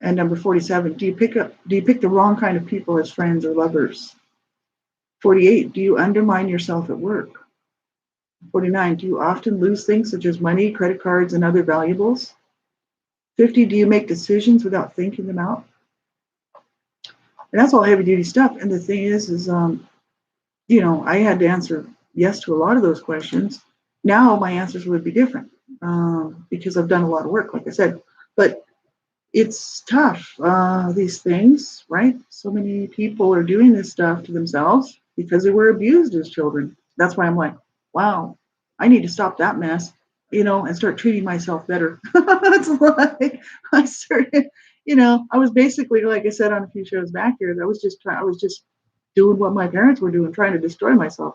And number 47, do you pick the wrong kind of people as friends or lovers? 48, do you undermine yourself at work? 49, do you often lose things such as money, credit cards, and other valuables? 50, do you make decisions without thinking them out? And that's all heavy duty stuff. And the thing is I had to answer yes to a lot of those questions. Now my answers would be different because I've done a lot of work, like I said. But it's tough, these things, right? So many people are doing this stuff to themselves because they were abused as children. That's why I'm like, wow, I need to stop that mess, and start treating myself better. It's like I started, I was basically, like I said on a few shows back here, I was just doing what my parents were doing, trying to destroy myself.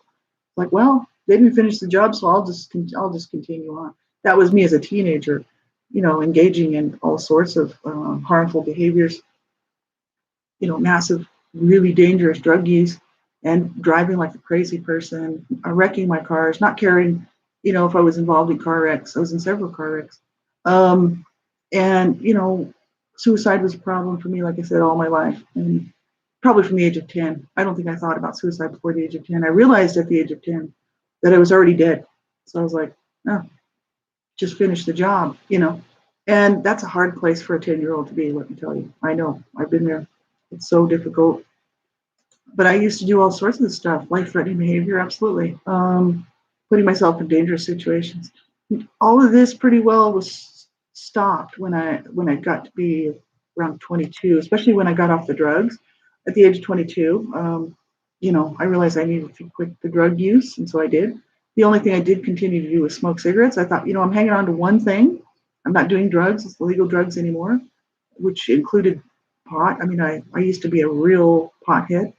Like, well, they didn't finish the job, so I'll just continue on. That was me as a teenager, engaging in all sorts of harmful behaviors, massive, really dangerous drug use, and driving like a crazy person, wrecking my cars, not caring, if I was involved in car wrecks. I was in several car wrecks. And, suicide was a problem for me, like I said, all my life. And probably from the age of 10. I don't think I thought about suicide before the age of 10. I realized at the age of 10 that I was already dead. So I was like, oh, just finish the job, And that's a hard place for a 10-year-old to be, let me tell you. I know, I've been there. It's so difficult. But I used to do all sorts of stuff, life-threatening behavior, absolutely. Putting myself in dangerous situations. All of this pretty well was stopped when I got to be around 22, especially when I got off the drugs at the age of 22. I realized I needed to quit the drug use, and so I did. The only thing I did continue to do was smoke cigarettes. I thought, I'm hanging on to one thing. I'm not doing drugs, illegal drugs anymore, which included pot. I mean, I used to be a real pothead.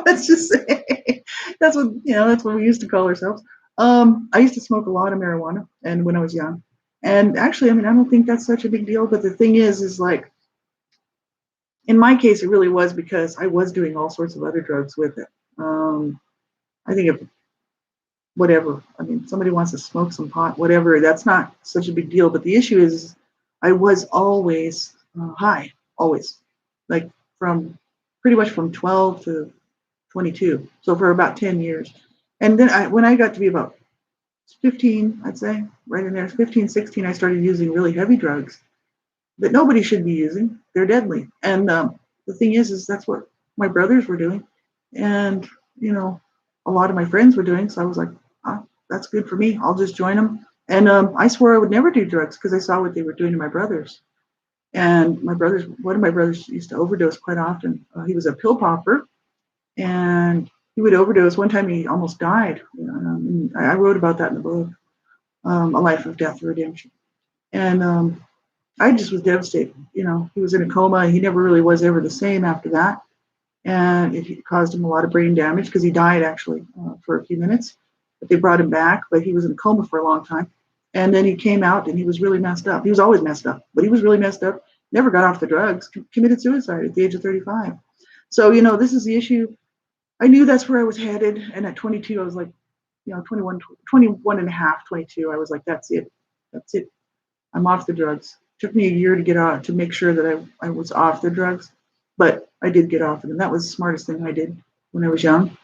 Let's just say that's what we used to call ourselves. I used to smoke a lot of marijuana, and when I was young. And actually, I don't think that's such a big deal. But the thing is like, in my case, it really was because I was doing all sorts of other drugs with it. I think if whatever, somebody wants to smoke some pot, whatever, that's not such a big deal. But the issue is, I was always high, always, like pretty much from 12 to 22. So for about 10 years. And then when I got to be about 15, I'd say, right in there, 15, 16, I started using really heavy drugs that nobody should be using. They're deadly. And the thing is that's what my brothers were doing. And, a lot of my friends were doing. So I was like, that's good for me. I'll just join them. And I swore I would never do drugs because I saw what they were doing to my brothers. And one of my brothers used to overdose quite often. He was a pill popper, and he would overdose. One time he almost died. I wrote about that in the book, A Life of Death and Redemption. And I just was devastated. He was in a coma. He never really was ever the same after that. And it caused him a lot of brain damage because he died actually for a few minutes. But they brought him back, but he was in a coma for a long time. And then he came out and he was really messed up. He was always messed up, but he was really messed up. Never got off the drugs, committed suicide at the age of 35. So, this is the issue. I knew that's where I was headed. And at 22, I was like, 21 and a half, 22, I was like, that's it. I'm off the drugs. Took me a year to get out to make sure that I was off the drugs, but I did get off it, and that was the smartest thing I did when I was young.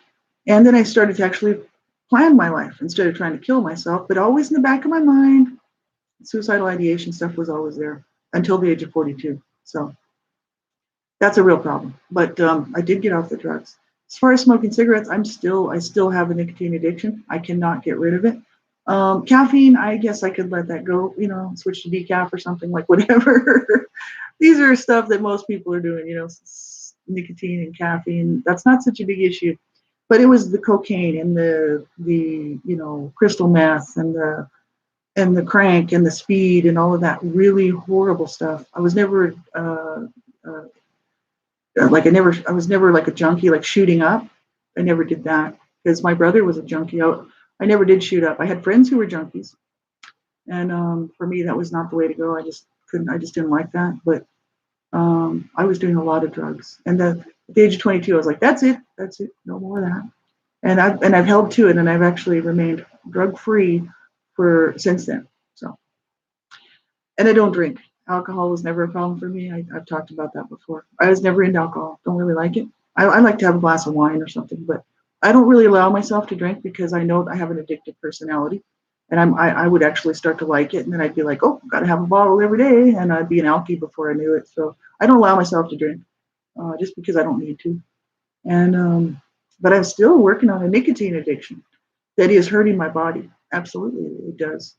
And then I started to actually plan my life instead of trying to kill myself, but always in the back of my mind, suicidal ideation stuff was always there until the age of 42. So that's a real problem. But I did get off the drugs. As far as smoking cigarettes, I still have a nicotine addiction. I cannot get rid of it. Caffeine, I guess I could let that go, switch to decaf or something, like whatever. These are stuff that most people are doing, nicotine and caffeine. That's not such a big issue. But it was the cocaine and the crystal meth and the crank and the speed and all of that really horrible stuff. I was never uh, I was never like a junkie, like shooting up. I never did that because my brother was a junkie. I never did shoot up. I had friends who were junkies, and for me that was not the way to go. I just couldn't. I just didn't like that. But I was doing a lot of drugs, and at the age of 22, I was like, that's it, no more of that. And I've held to it, and I've actually remained drug free for since then. So, and I don't drink. Alcohol was never a problem for me. I've talked about that before. I was never into alcohol. Don't really like it. I like to have a glass of wine or something, but I don't really allow myself to drink because I know I have an addictive personality, and I would actually start to like it, and then I'd be like, oh, got to have a bottle every day, and I'd be an alkie before I knew it. So I don't allow myself to drink just because I don't need to. And but I'm still working on a nicotine addiction that is hurting my body. Absolutely, it does.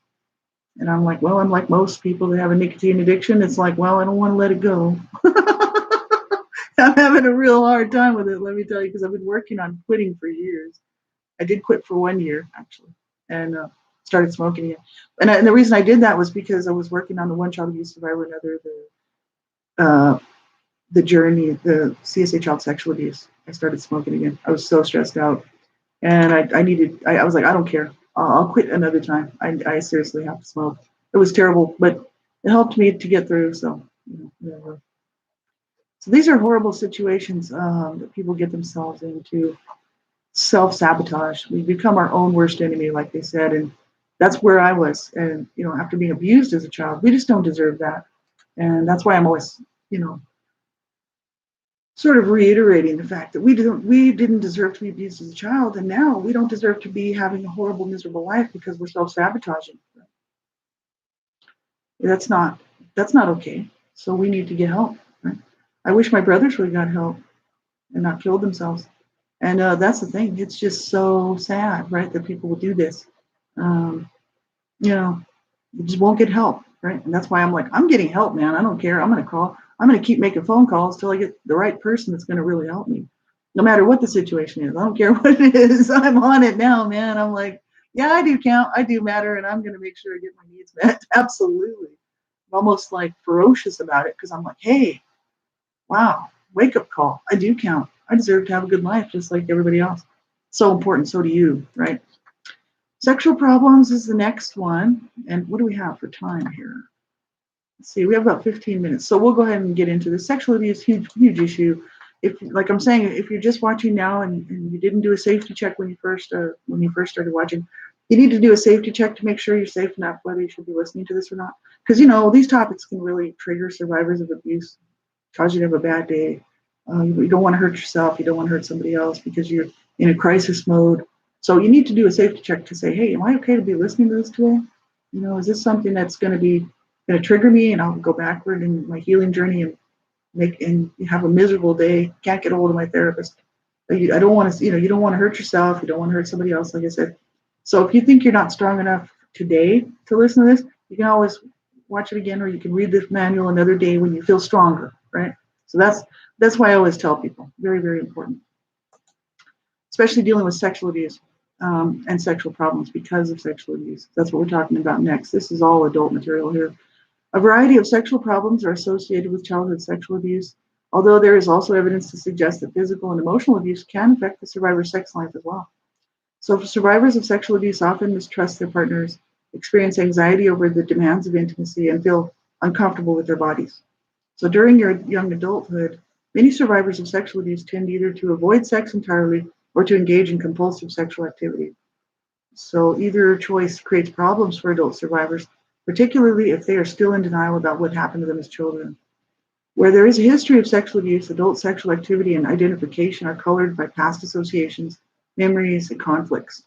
And I'm like, well, I'm like most people that have a nicotine addiction. It's like, well, I don't want to let it go. I'm having a real hard time with it, let me tell you, because I've been working on quitting for years. I did quit for 1 year, actually, and started smoking again. And the reason I did that was because I was working on the One Child Abuse Survivor Another, the journey, the CSA child sexual abuse. I started smoking again. I was so stressed out, and I was like, I don't care. I'll quit another time. I seriously have to smoke. It was terrible, but it helped me to get through. So, so these are horrible situations that people get themselves into. Self-sabotage. We become our own worst enemy, like they said, and that's where I was. And after being abused as a child, we just don't deserve that. And that's why I'm always, sort of reiterating the fact that we didn't deserve to be abused as a child, and now we don't deserve to be having a horrible, miserable life because we're self-sabotaging. That's not okay. So we need to get help. Right? I wish my brothers would have got help and not killed themselves. And that's the thing. It's just so sad, right, that people will do this. Um, you just won't get help, right? And that's why I'm like, I'm getting help, man. I don't care. I'm going to call. I'm going to keep making phone calls till I get the right person that's going to really help me, no matter what the situation is. I don't care what it is. I'm on it now, man. I'm like, yeah, I do count. I do matter, and I'm going to make sure I get my needs met. Absolutely. I'm almost like ferocious about it because I'm like, hey, wow, wake up call. I do count. I deserve to have a good life just like everybody else. So important. So do you, right? Sexual problems is the next one. And what do we have for time here? Let's see, we have about 15 minutes. So we'll go ahead and get into this. Sexual abuse, huge, huge issue. If, like I'm saying, if you're just watching now and you didn't do a safety check when you first started watching, you need to do a safety check to make sure you're safe enough, whether you should be listening to this or not. Because, these topics can really trigger survivors of abuse, cause you to have a bad day. You don't want to hurt yourself. You don't want to hurt somebody else because you're in a crisis mode. So you need to do a safety check to say, hey, am I okay to be listening to this today? Is this something that's going to trigger me and I'll go backward in my healing journey and have a miserable day? Can't get a hold of my therapist. I don't want to, you don't want to hurt yourself. You don't want to hurt somebody else, like I said. So if you think you're not strong enough today to listen to this, you can always watch it again, or you can read this manual another day when you feel stronger, right? So that's why I always tell people, very, very important, especially dealing with sexual abuse and sexual problems because of sexual abuse. That's what we're talking about next. This is all adult material here. A variety of sexual problems are associated with childhood sexual abuse, although there is also evidence to suggest that physical and emotional abuse can affect the survivor's sex life as well. So survivors of sexual abuse often mistrust their partners, experience anxiety over the demands of intimacy, and feel uncomfortable with their bodies. So during your young adulthood, many survivors of sexual abuse tend either to avoid sex entirely or to engage in compulsive sexual activity. So either choice creates problems for adult survivors. particularly if they are still in denial about what happened to them as children. Where there is a history of sexual abuse, adult sexual activity and identification are colored by past associations, memories, and conflicts.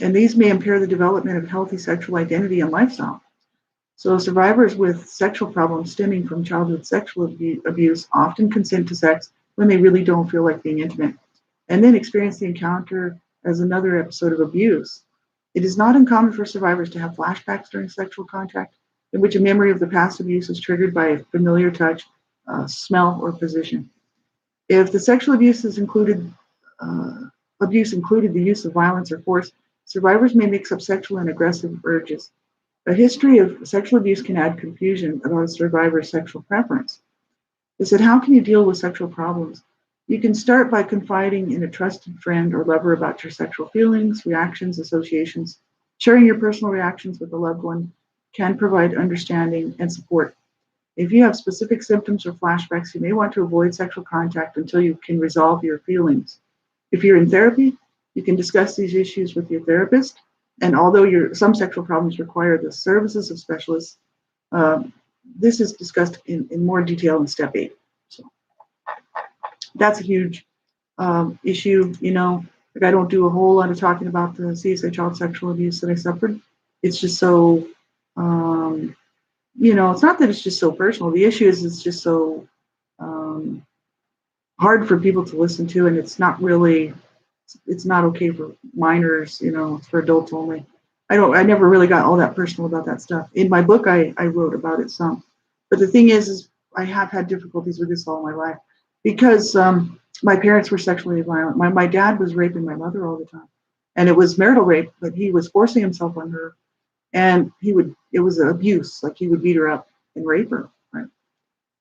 And these may impair the development of healthy sexual identity and lifestyle. So survivors with sexual problems stemming from childhood sexual abuse often consent to sex when they really don't feel like being intimate, and then experience the encounter as another episode of abuse. It is not uncommon for survivors to have flashbacks during sexual contact, in which a memory of the past abuse is triggered by a familiar touch, smell, or position. If the sexual uh, abuse included the use of violence or force, survivors may mix up sexual and aggressive urges. A history of sexual abuse can add confusion about a survivor's sexual preference. They said, how can you deal with sexual problems? You can start by confiding in a trusted friend or lover about your sexual feelings, reactions, associations. Sharing your personal reactions with a loved one can provide understanding and support. If you have specific symptoms or flashbacks, you may want to avoid sexual contact until you can resolve your feelings. If you're in therapy, you can discuss these issues with your therapist. And although some sexual problems require the services of specialists, uh, this is discussed in more detail in step 8. So that's a huge issue. Like I don't do a whole lot of talking about the CSA child sexual abuse that I suffered. It's just so, it's not that it's just so personal. The issue is it's just so um, hard for people to listen to, and it's not okay for minors. It's for adults only. I never really got all that personal about that stuff. In my book, I wrote about it some, but the thing is I have had difficulties with this all my life because my parents were sexually violent. My dad was raping my mother all the time, and it was marital rape, but he was forcing himself on her, and it was abuse. Like he would beat her up and rape her, right?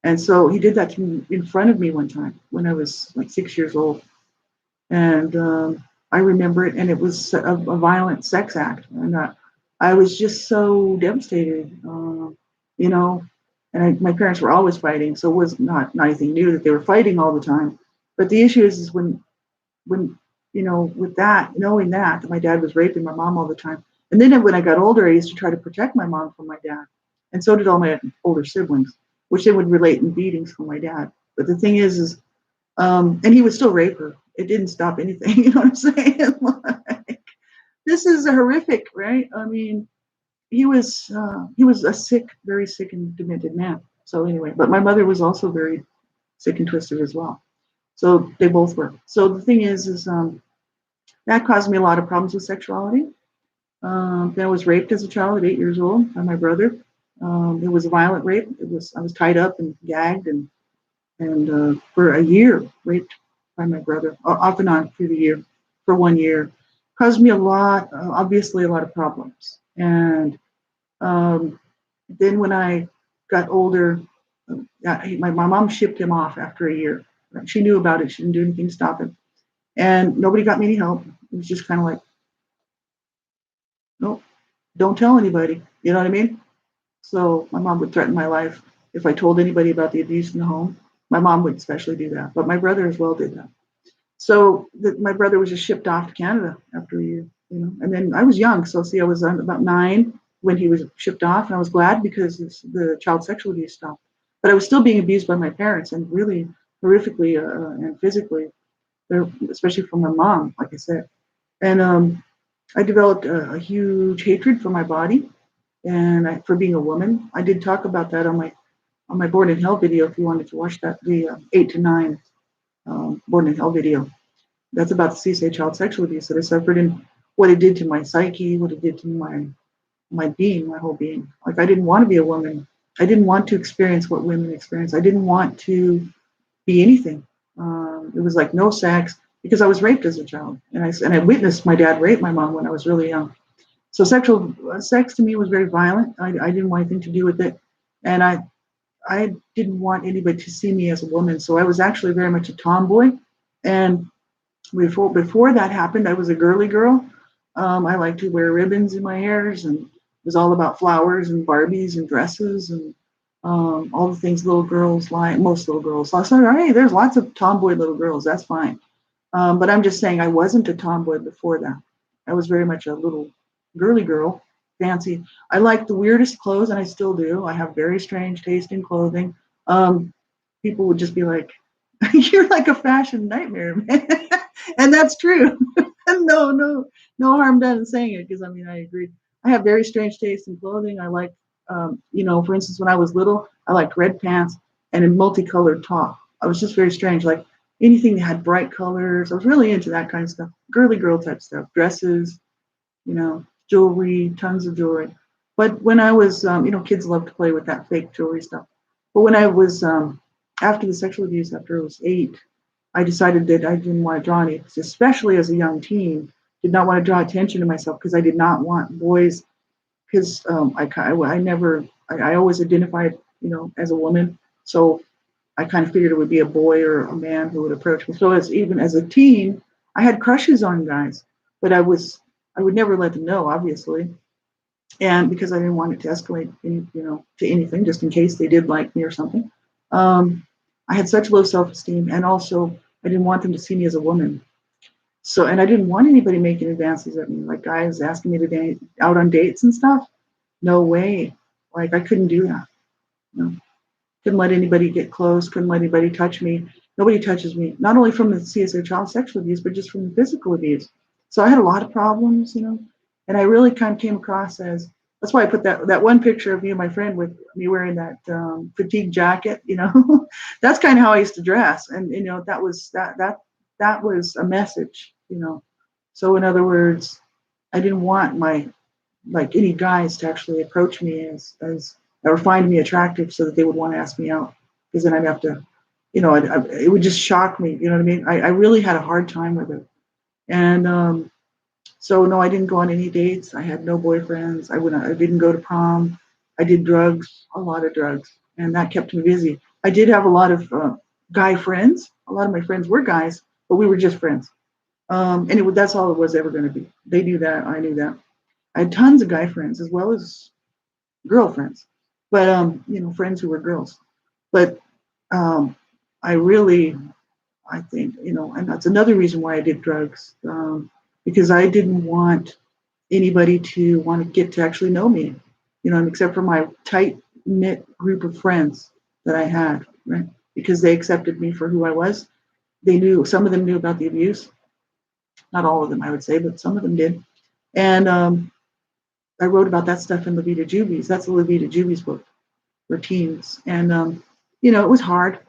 And so he did that to me in front of me one time when I was like 6 years old. And I remember it, and it was a violent sex act. And I was just so devastated, you know. And my parents were always fighting, so it was not anything new that they were fighting all the time. But the issue is when with that, knowing that my dad was raping my mom all the time, and then when I got older, I used to try to protect my mom from my dad, and so did all my older siblings, which they would relate in beatings from my dad. But the thing is and he would still rape her. It didn't stop anything. You know what I'm saying? Like, this is horrific, right? I mean, he was a sick, very sick and demented man. So anyway, but my mother was also very sick and twisted as well. So they both were. So the thing is that caused me a lot of problems with sexuality. Then I was raped as a child at 8 years old by my brother. It was a violent rape. I was tied up and gagged and for a year raped by my brother, off and on through the year for 1 year. Caused me obviously a lot of problems. And um, then when I got older, my mom shipped him off after a year. She knew about it. She didn't do anything to stop it. And nobody got me any help. It was just kind of like, no, don't tell anybody. You know what I mean? So my mom would threaten my life if I told anybody about the abuse in the home. My mom would especially do that, but my brother as well did that. So my brother was just shipped off to Canada after a year, and then I was young. So see, I was about 9 when he was shipped off, and I was glad because the child sexual abuse stopped. But I was still being abused by my parents, and really horrifically and physically, especially from my mom, like I said. And I developed a huge hatred for my body and for being a woman. I did talk about that on my Born in Hell video if you wanted to watch that, the 8 to 9 Born in Hell video. That's about the CSA child sexual abuse that I suffered and what it did to my psyche, what it did to my being, my whole being. Like I didn't want to be a woman. I didn't want to experience what women experience. I didn't want to be anything. It was like no sex because I was raped as a child, and I witnessed my dad rape my mom when I was really young. So sexual sex to me was very violent. I didn't want anything to do with it, and I didn't want anybody to see me as a woman. So I was actually very much a tomboy, and before that happened, I was a girly girl. I liked to wear ribbons in my hairs, and it was all about flowers and Barbies and dresses and all the things little girls like. Most little girls. So I said, all right, there's lots of tomboy little girls. That's fine. But I'm just saying I wasn't a tomboy before that. I was very much a little girly girl, fancy. I like the weirdest clothes, and I still do. I have very strange taste in clothing. Um, People would just be like, "You're like a fashion nightmare, man," and that's true. No harm done in saying it because I mean I agree. I have very strange taste in clothing. I like, for instance, when I was little, I liked red pants and a multicolored top. I was just very strange, like anything that had bright colors. I was really into that kind of stuff, girly girl type stuff, dresses, jewelry, tons of jewelry. But when I was, kids love to play with that fake jewelry stuff. But when I was, after the sexual abuse, after I was 8, I decided that I didn't want to draw any, especially as a young teen, did not want to draw attention to myself because I did not want boys, because I always identified, as a woman. So I kind of figured it would be a boy or a man who would approach me. So even as a teen, I had crushes on guys, but I would never let them know, obviously, and because I didn't want it to escalate, to anything, just in case they did like me or something. Um, I had such low self-esteem, and also I didn't want them to see me as a woman. So, and I didn't want anybody making advances at me, like guys asking me to date out on dates and stuff. No way. Like I couldn't do that. You know, couldn't let anybody get close. Couldn't let anybody touch me. Nobody touches me. Not only from the CSA child sexual abuse, but just from the physical abuse. So I had a lot of problems, and I really kind of came across as. That's why I put that one picture of me and my friend with me wearing that fatigue jacket. That's kind of how I used to dress, and that was a message. So in other words, I didn't want my like any guys to actually approach me as or find me attractive so that they would want to ask me out, because then I'd have to, it would just shock me. You know what I mean? I really had a hard time with it. And so no, I didn't go on any dates. I had no boyfriends. I didn't go to prom. I did drugs, a lot of drugs, and that kept me busy. I did have a lot of guy friends. A lot of my friends were guys, but we were just friends. And that's all it was ever going to be. They knew that. I knew that. I had tons of guy friends as well as girlfriends, but friends who were girls. But um, I really, I think, and that's another reason why I did drugs, because I didn't want anybody to want to get to actually know me, except for my tight knit group of friends that I had, right? Because they accepted me for who I was. They knew, some of them knew about the abuse, not all of them, I would say, but some of them did. And I wrote about that stuff in Levita Jubies. That's the Levita Jubies book for teens. And, it was hard.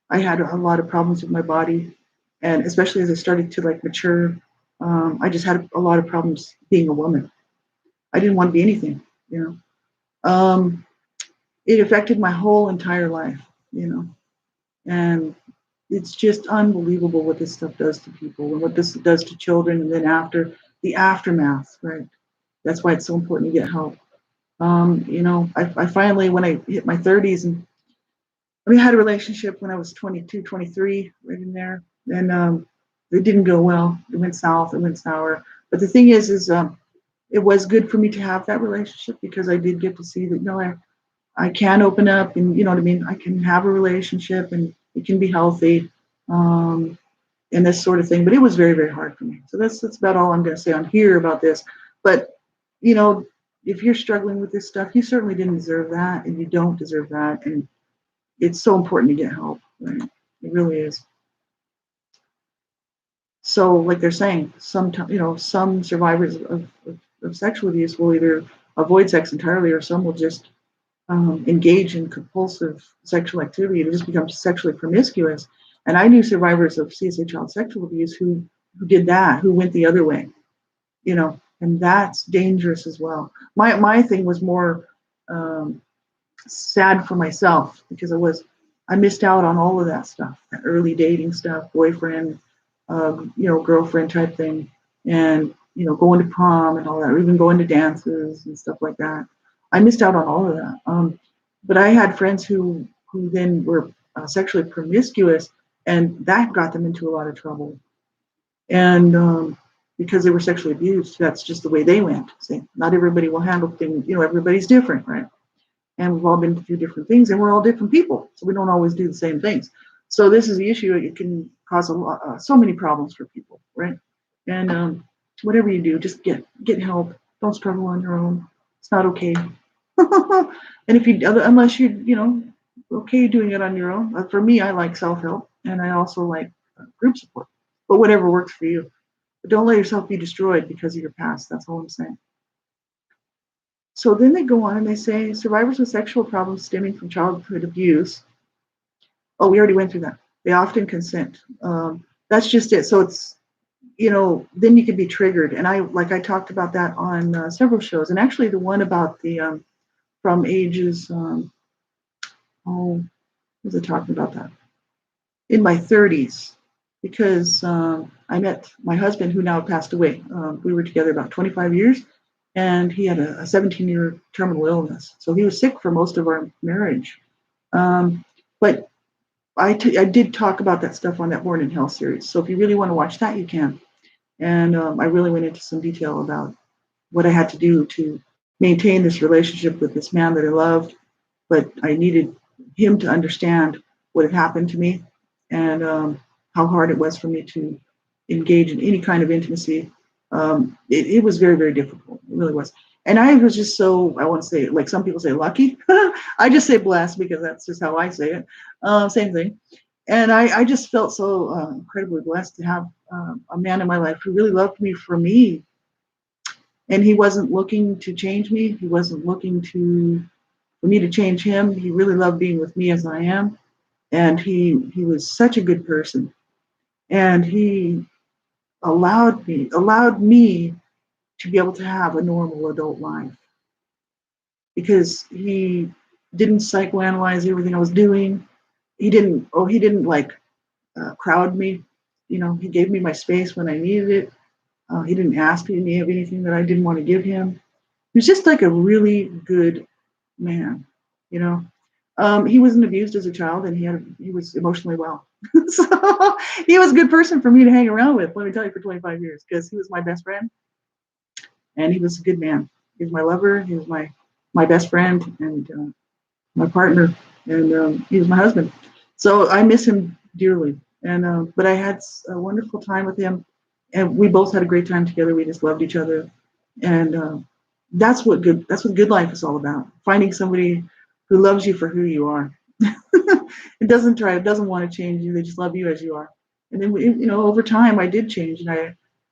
I had a lot of problems with my body. And especially as I started to like mature, I just had a lot of problems being a woman. I didn't want to be anything, you know. It affected my whole entire life, and it's just unbelievable what this stuff does to people and what this does to children. And then after the aftermath, right? That's why it's so important to get help. I finally, when I hit my 30s, and we had a relationship when I was 22, 23, right in there, and it didn't go well. It went south. It went sour. But the thing is it was good for me to have that relationship because I did get to see that, I can open up, and you know what I mean. I can have a relationship, and it can be healthy, um, and this sort of thing. But it was very, very hard for me. So that's about all I'm going to say on here about this. But you know, if you're struggling with this stuff, you certainly didn't deserve that, and you don't deserve that. And it's so important to get help. Right? It really is. So, like they're saying, some survivors of sexual abuse will either avoid sex entirely, or some will just engage in compulsive sexual activity and just become sexually promiscuous. And I knew survivors of CSA child sexual abuse who did that, who went the other way, and that's dangerous as well. My thing was more sad for myself because I missed out on all of that stuff, that early dating stuff, boyfriend, girlfriend type thing, and going to prom and all that, or even going to dances and stuff like that. I missed out on all of that. But I had friends who then were sexually promiscuous, and that got them into a lot of trouble. And because they were sexually abused, that's just the way they went. See, not everybody will handle things. Everybody's different, right? And we've all been through different things, and we're all different people, so we don't always do the same things. So this is the issue. It can cause so many problems for people, right? And whatever you do, just get help. Don't struggle on your own. It's not okay. And if you, unless you okay doing it on your own. For me, I like self-help, and I also like group support. But whatever works for you. But don't let yourself be destroyed because of your past. That's all I'm saying. So then they go on and they say survivors with sexual problems stemming from childhood abuse. Oh, we already went through that. They often consent. That's just it. So it's, then you can be triggered. And I talked about that on several shows. And actually, the one about the from ages, oh, was I talking about that? In my 30s, because I met my husband who now passed away. We were together about 25 years, and he had a 17-year terminal illness. So he was sick for most of our marriage. But I did talk about that stuff on that Born in Hell series. So if you really want to watch that, you can. And I really went into some detail about what I had to do to maintain this relationship with this man that I loved, but I needed him to understand what had happened to me and how hard it was for me to engage in any kind of intimacy. It was very, very difficult. It really was. And I was just so, I want to say, like some people say, lucky. I just say blessed because that's just how I say it. Same thing. And I just felt so incredibly blessed to have a man in my life who really loved me for me. And he wasn't looking to change me. He wasn't looking for me to change him. He really loved being with me as I am. And he was such a good person. And he allowed me to be able to have a normal adult life. Because he didn't psychoanalyze everything I was doing. He didn't like crowd me. He gave me my space when I needed it. He didn't ask me of anything that I didn't want to give him. He was just like a really good man, you know. He wasn't abused as a child, and he was emotionally well. So he was a good person for me to hang around with. Let me tell you, for 25 years, because he was my best friend, and he was a good man. He was my lover. He was my best friend and my partner, and he was my husband. So I miss him dearly. And but I had a wonderful time with him, and we both had a great time together. We just loved each other, and that's what good life is all about. Finding somebody who loves you for who you are. It doesn't want to change you. They just love you as you are. And then over time I did change,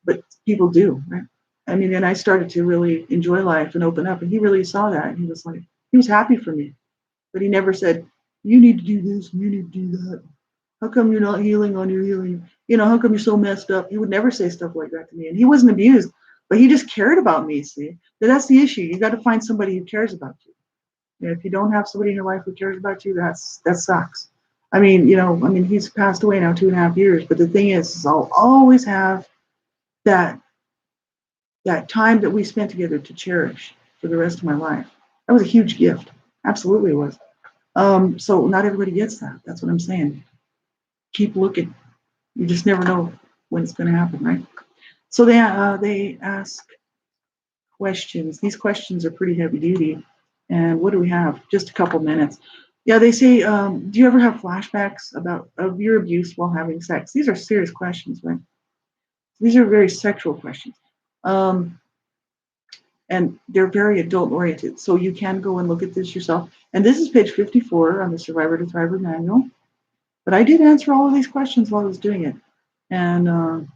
but people do, right? I mean, and I started to really enjoy life and open up, and he really saw that. And he was happy for me, but he never said, you need to do this, you need to do that. How come you're not healing on your healing? How come you're so messed up? He would never say stuff like that to me. And he wasn't abused, but he just cared about me, see? That's the issue. You got to find somebody who cares about you. And if you don't have somebody in your life who cares about you, that sucks. I mean, he's passed away now 2.5 years, but the thing is I'll always have that time that we spent together to cherish for the rest of my life. That was a huge gift. Absolutely it was. So not everybody gets that. That's what I'm saying. Keep looking. You just never know when it's going to happen, right? So they ask questions. These questions are pretty heavy duty. And what do we have? Just a couple minutes. Yeah, they say, do you ever have flashbacks of your abuse while having sex? These are serious questions, right? These are very sexual questions. And they're very adult oriented. So you can go and look at this yourself. And this is page 54 on the Survivor to Thriver manual. But I did answer all of these questions while I was doing it. And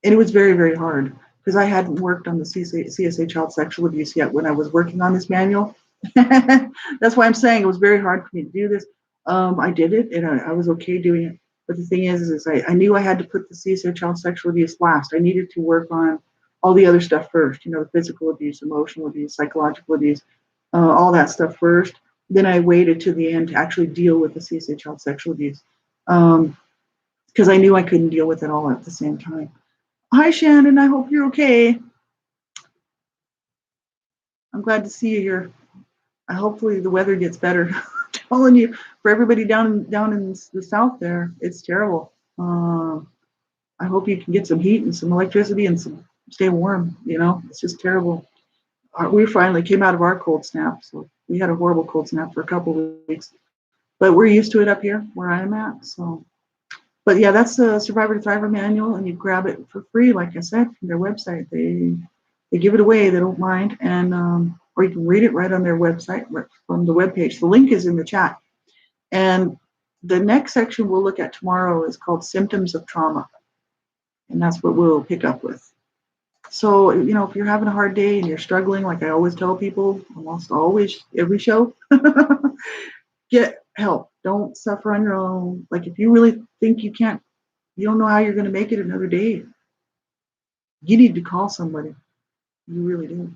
it was very, very hard because I hadn't worked on the CSA child sexual abuse yet when I was working on this manual. That's why I'm saying it was very hard for me to do this. I did it, and I was okay doing it. But the thing is I knew I had to put the CSA child sexual abuse last. I needed to work on all the other stuff first, the physical abuse, emotional abuse, psychological abuse, all that stuff first. Then I waited to the end to actually deal with the CSA child sexual abuse because I knew I couldn't deal with it all at the same time. Hi, Shannon. I hope you're okay. I'm glad to see you here. Hopefully the weather gets better. I'm telling you, for everybody down in the south there, it's terrible. I hope you can get some heat and some electricity and stay warm. It's just terrible. We finally came out of our cold snap, so we had a horrible cold snap for a couple of weeks, but we're used to it up here where I'm at. So, but yeah, that's the Survivor to Thriver manual, and you grab it for free, like I said, from their website. They give it away. They don't mind, and or you can read it right on their website from the webpage. The link is in the chat. And the next section we'll look at tomorrow is called Symptoms of Trauma. And that's what we'll pick up with. So, if you're having a hard day and you're struggling, like I always tell people, almost always, every show, get help. Don't suffer on your own. Like if you really think you don't know how you're going to make it another day, you need to call somebody. You really do.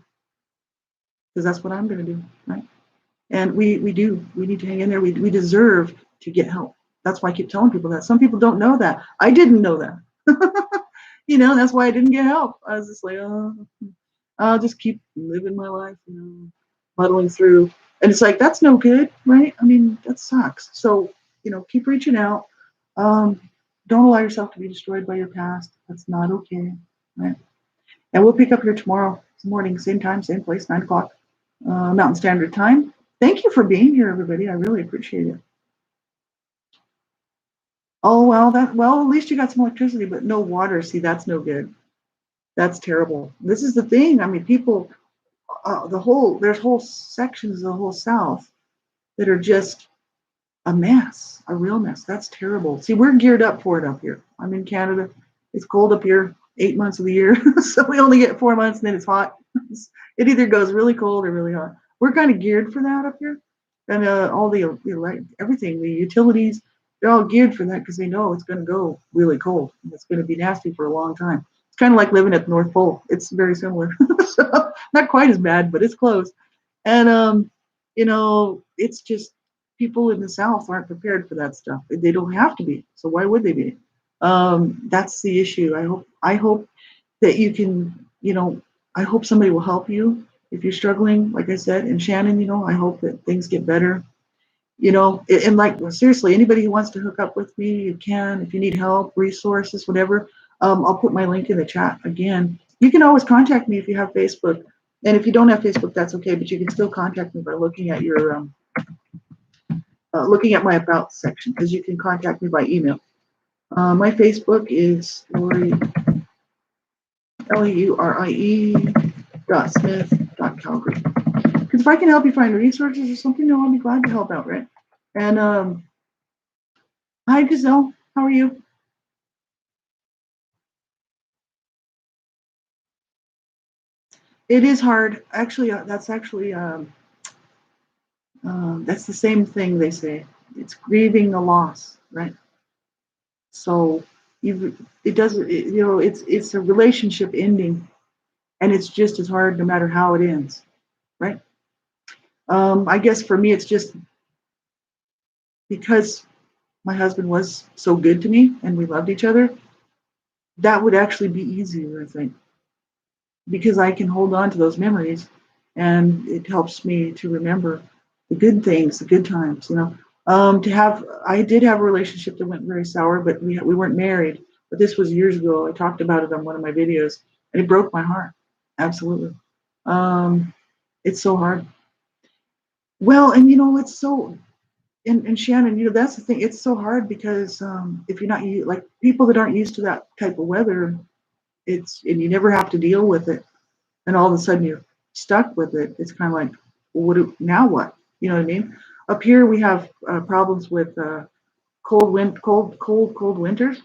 Because that's what I'm going to do, right? And we do. We need to hang in there. We deserve to get help. That's why I keep telling people that. Some people don't know that. I didn't know that. That's why I didn't get help. I was just like, oh, I'll just keep living my life, muddling through. And it's like, that's no good, right? I mean, that sucks. So, keep reaching out. Don't allow yourself to be destroyed by your past. That's not okay, right? And we'll pick up here tomorrow morning, same time, same place, 9 o'clock, Mountain Standard Time. Thank you for being here, everybody. I really appreciate it. Oh, well, at least you got some electricity, but no water. See, that's no good. That's terrible. This is the thing. I mean, people, there's whole sections of the whole South that are just a mess, a real mess. That's terrible. See, we're geared up for it up here. I'm in Canada. It's cold up here 8 months of the year. So we only get 4 months and then it's hot. It either goes really cold or really hot. We're kind of geared for that up here. And all the everything, the utilities, they're all geared for that because they know it's going to go really cold. And it's going to be nasty for a long time. It's kind of like living at the North Pole. It's very similar. So, not quite as bad, but it's close. And, it's just people in the South aren't prepared for that stuff. They don't have to be. So why would they be? That's the issue. I hope that you can, I hope somebody will help you if you're struggling, like I said. And Shannon, I hope that things get better. And like, seriously, anybody who wants to hook up with me, you can. If you need help, resources, whatever, I'll put my link in the chat again. You can always contact me if you have Facebook. And if you don't have Facebook, that's okay, but you can still contact me by looking at your looking at my about section, because you can contact me by email. My Facebook is Laurie, LAURIE.Smith.Calgary. Because if I can help you find resources or something, I'll be glad to help out, right? And hi, Gazelle. How are you? It is hard. Actually, that's the same thing they say. It's grieving a loss, right? So it's a relationship ending, and it's just as hard no matter how it ends, right? I guess for me, it's just because my husband was so good to me and we loved each other. That would actually be easier, I think, because I can hold on to those memories, and it helps me to remember the good things, the good times. I did have a relationship that went very sour, but we weren't married. But this was years ago. I talked about it on one of my videos, and it broke my heart. Absolutely. It's so hard. Well, and it's so, and Shannon, that's the thing. It's so hard because if you're not like people that aren't used to that type of weather, and you never have to deal with it, and all of a sudden you're stuck with it. It's kind of like, well, now what? You know what I mean? Up here we have problems with cold winters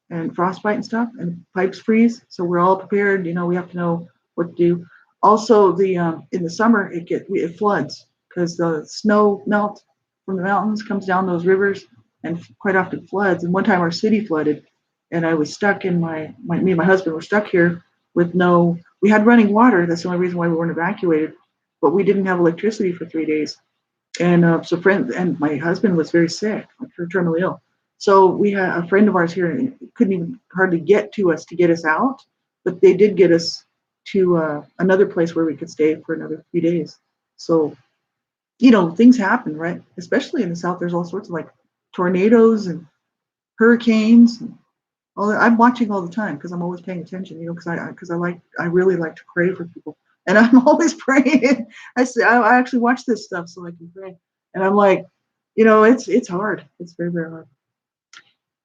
and frostbite and stuff, and pipes freeze. So we're all prepared. We have to know what to do. Also, in the summer it floods because the snow melt from the mountains comes down those rivers and quite often floods. And one time our city flooded, and I was stuck in me and my husband were stuck here with we had running water. That's the only reason why we weren't evacuated, but we didn't have electricity for 3 days. And and my husband was very sick, like terminally ill. So we had a friend of ours here, and couldn't even hardly get to us to get us out, but they did get us to another place where we could stay for another few days. So, things happen, right? Especially in the South, there's all sorts of like tornadoes and hurricanes. And I'm watching all the time because I'm always paying attention, because I really like to pray for people. And I'm always praying. I actually watch this stuff so I can pray. And I'm like, it's hard. It's very, very hard.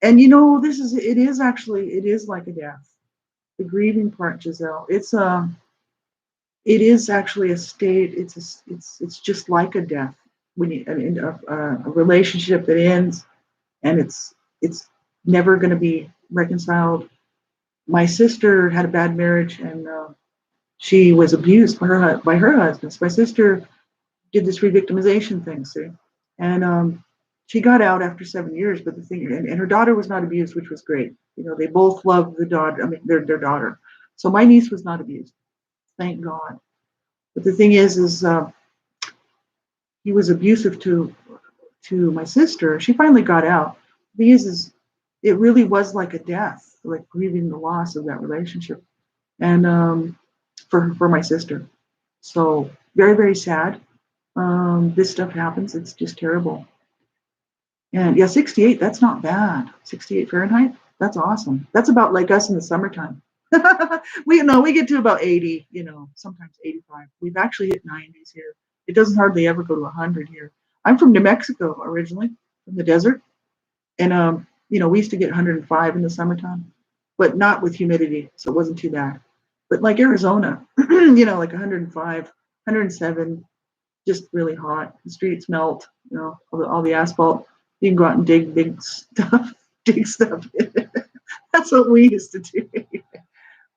And it is like a death. The grieving part, Giselle. it is actually a state. It's just like a death. When you, I mean, a relationship that ends and it's never going to be reconciled. My sister had a bad marriage and she was abused by her husband. So my sister did this re-victimization thing, see, and she got out after 7 years. But the thing, and her daughter was not abused, which was great. You know, they both loved the daughter. I mean, their daughter. So my niece was not abused, thank God. But the thing is he was abusive to my sister. She finally got out. The thing is it really was like a death, like grieving the loss of that relationship, and for my sister. So very very sad. This stuff happens. It's just terrible. And yeah, 68. That's not bad. 68 Fahrenheit. That's awesome. That's about like us in the summertime. We get to about 80. Sometimes 85. We've actually hit 90s here. It doesn't hardly ever go to 100 here. I'm from New Mexico originally, from the desert. And we used to get 105 in the summertime, but not with humidity, so it wasn't too bad. But like Arizona, like 105, 107, just really hot. The streets melt, all the asphalt. You can go out and dig big stuff, dig stuff. That's what we used to do.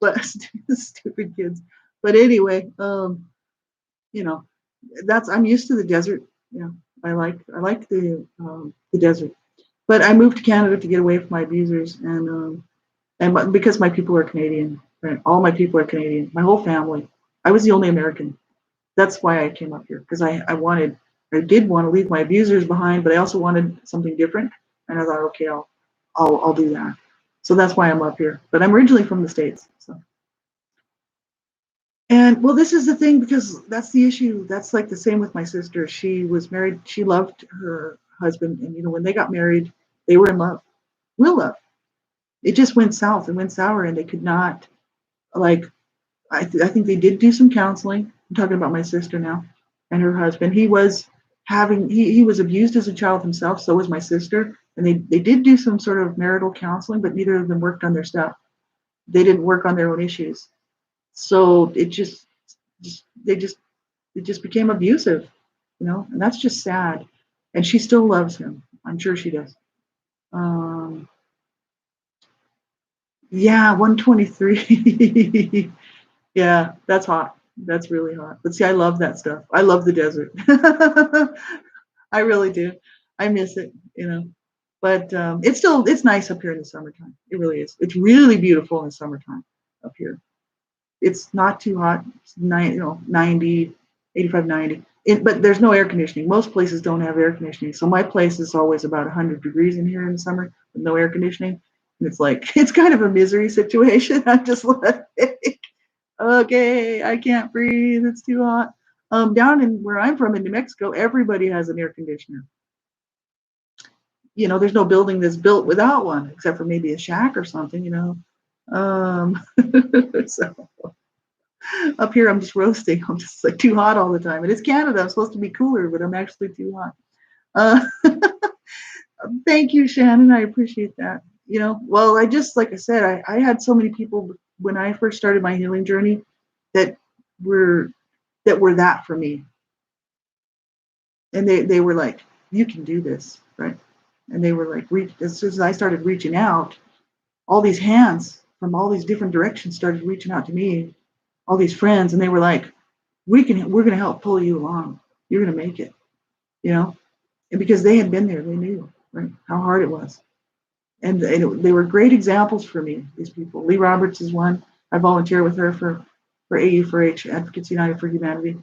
But stupid kids. But anyway, you know, I'm used to the desert. Yeah, I like the desert. But I moved to Canada to get away from my abusers, and because my people are Canadian, right? All my people are Canadian. My whole family. I was the only American. That's why I came up here, because I did want to leave my abusers behind, but I also wanted something different. And I thought, okay, I'll do that. So that's why I'm up here. But I'm originally from the States. So, and well, this is the thing, because that's the issue. That's like the same with my sister. She was married. She loved her husband, and when they got married, they were in love, real love. It just went south and went sour, and they could not, like, I think they did do some counseling. I'm talking about my sister now and her husband. He was abused as a child himself. So was my sister, and they did do some sort of marital counseling, but neither of them worked on their stuff. They didn't work on their own issues. So just they just it just became abusive, and that's just sad. And she still loves him. I'm sure she does. Um, yeah, 123. Yeah, that's hot. That's really hot. But see, I love that stuff. I love the desert. I really do. I miss it. But it's nice up here in the summertime. It really is. It's really beautiful in the summertime up here. It's not too hot. It's 90, 85, 90. But there's no air conditioning. Most places don't have air conditioning. So my place is always about 100 degrees in here in the summer with no air conditioning. And it's kind of a misery situation. I'm just like, okay, I can't breathe. It's too hot. Down in where I'm from in New Mexico, everybody has an air conditioner. There's no building that's built without one, except for maybe a shack or something. Um, so up here, I'm just roasting. I'm just like too hot all the time. And it's Canada. I'm supposed to be cooler, but I'm actually too hot. Thank you, Shannon. I appreciate that. Well, like I said, I had so many people when I first started my healing journey that were that for me. And they were like, you can do this, right? And they were like, as soon as I started reaching out, all these hands from all these different directions started reaching out to me, all these friends, and they were like, we're going to help pull you along. You're going to make it, and because they had been there, they knew, right, how hard it was. And they were great examples for me, these people. Lee Roberts is one. I volunteer with her for AU4H, Advocates United for Humanity.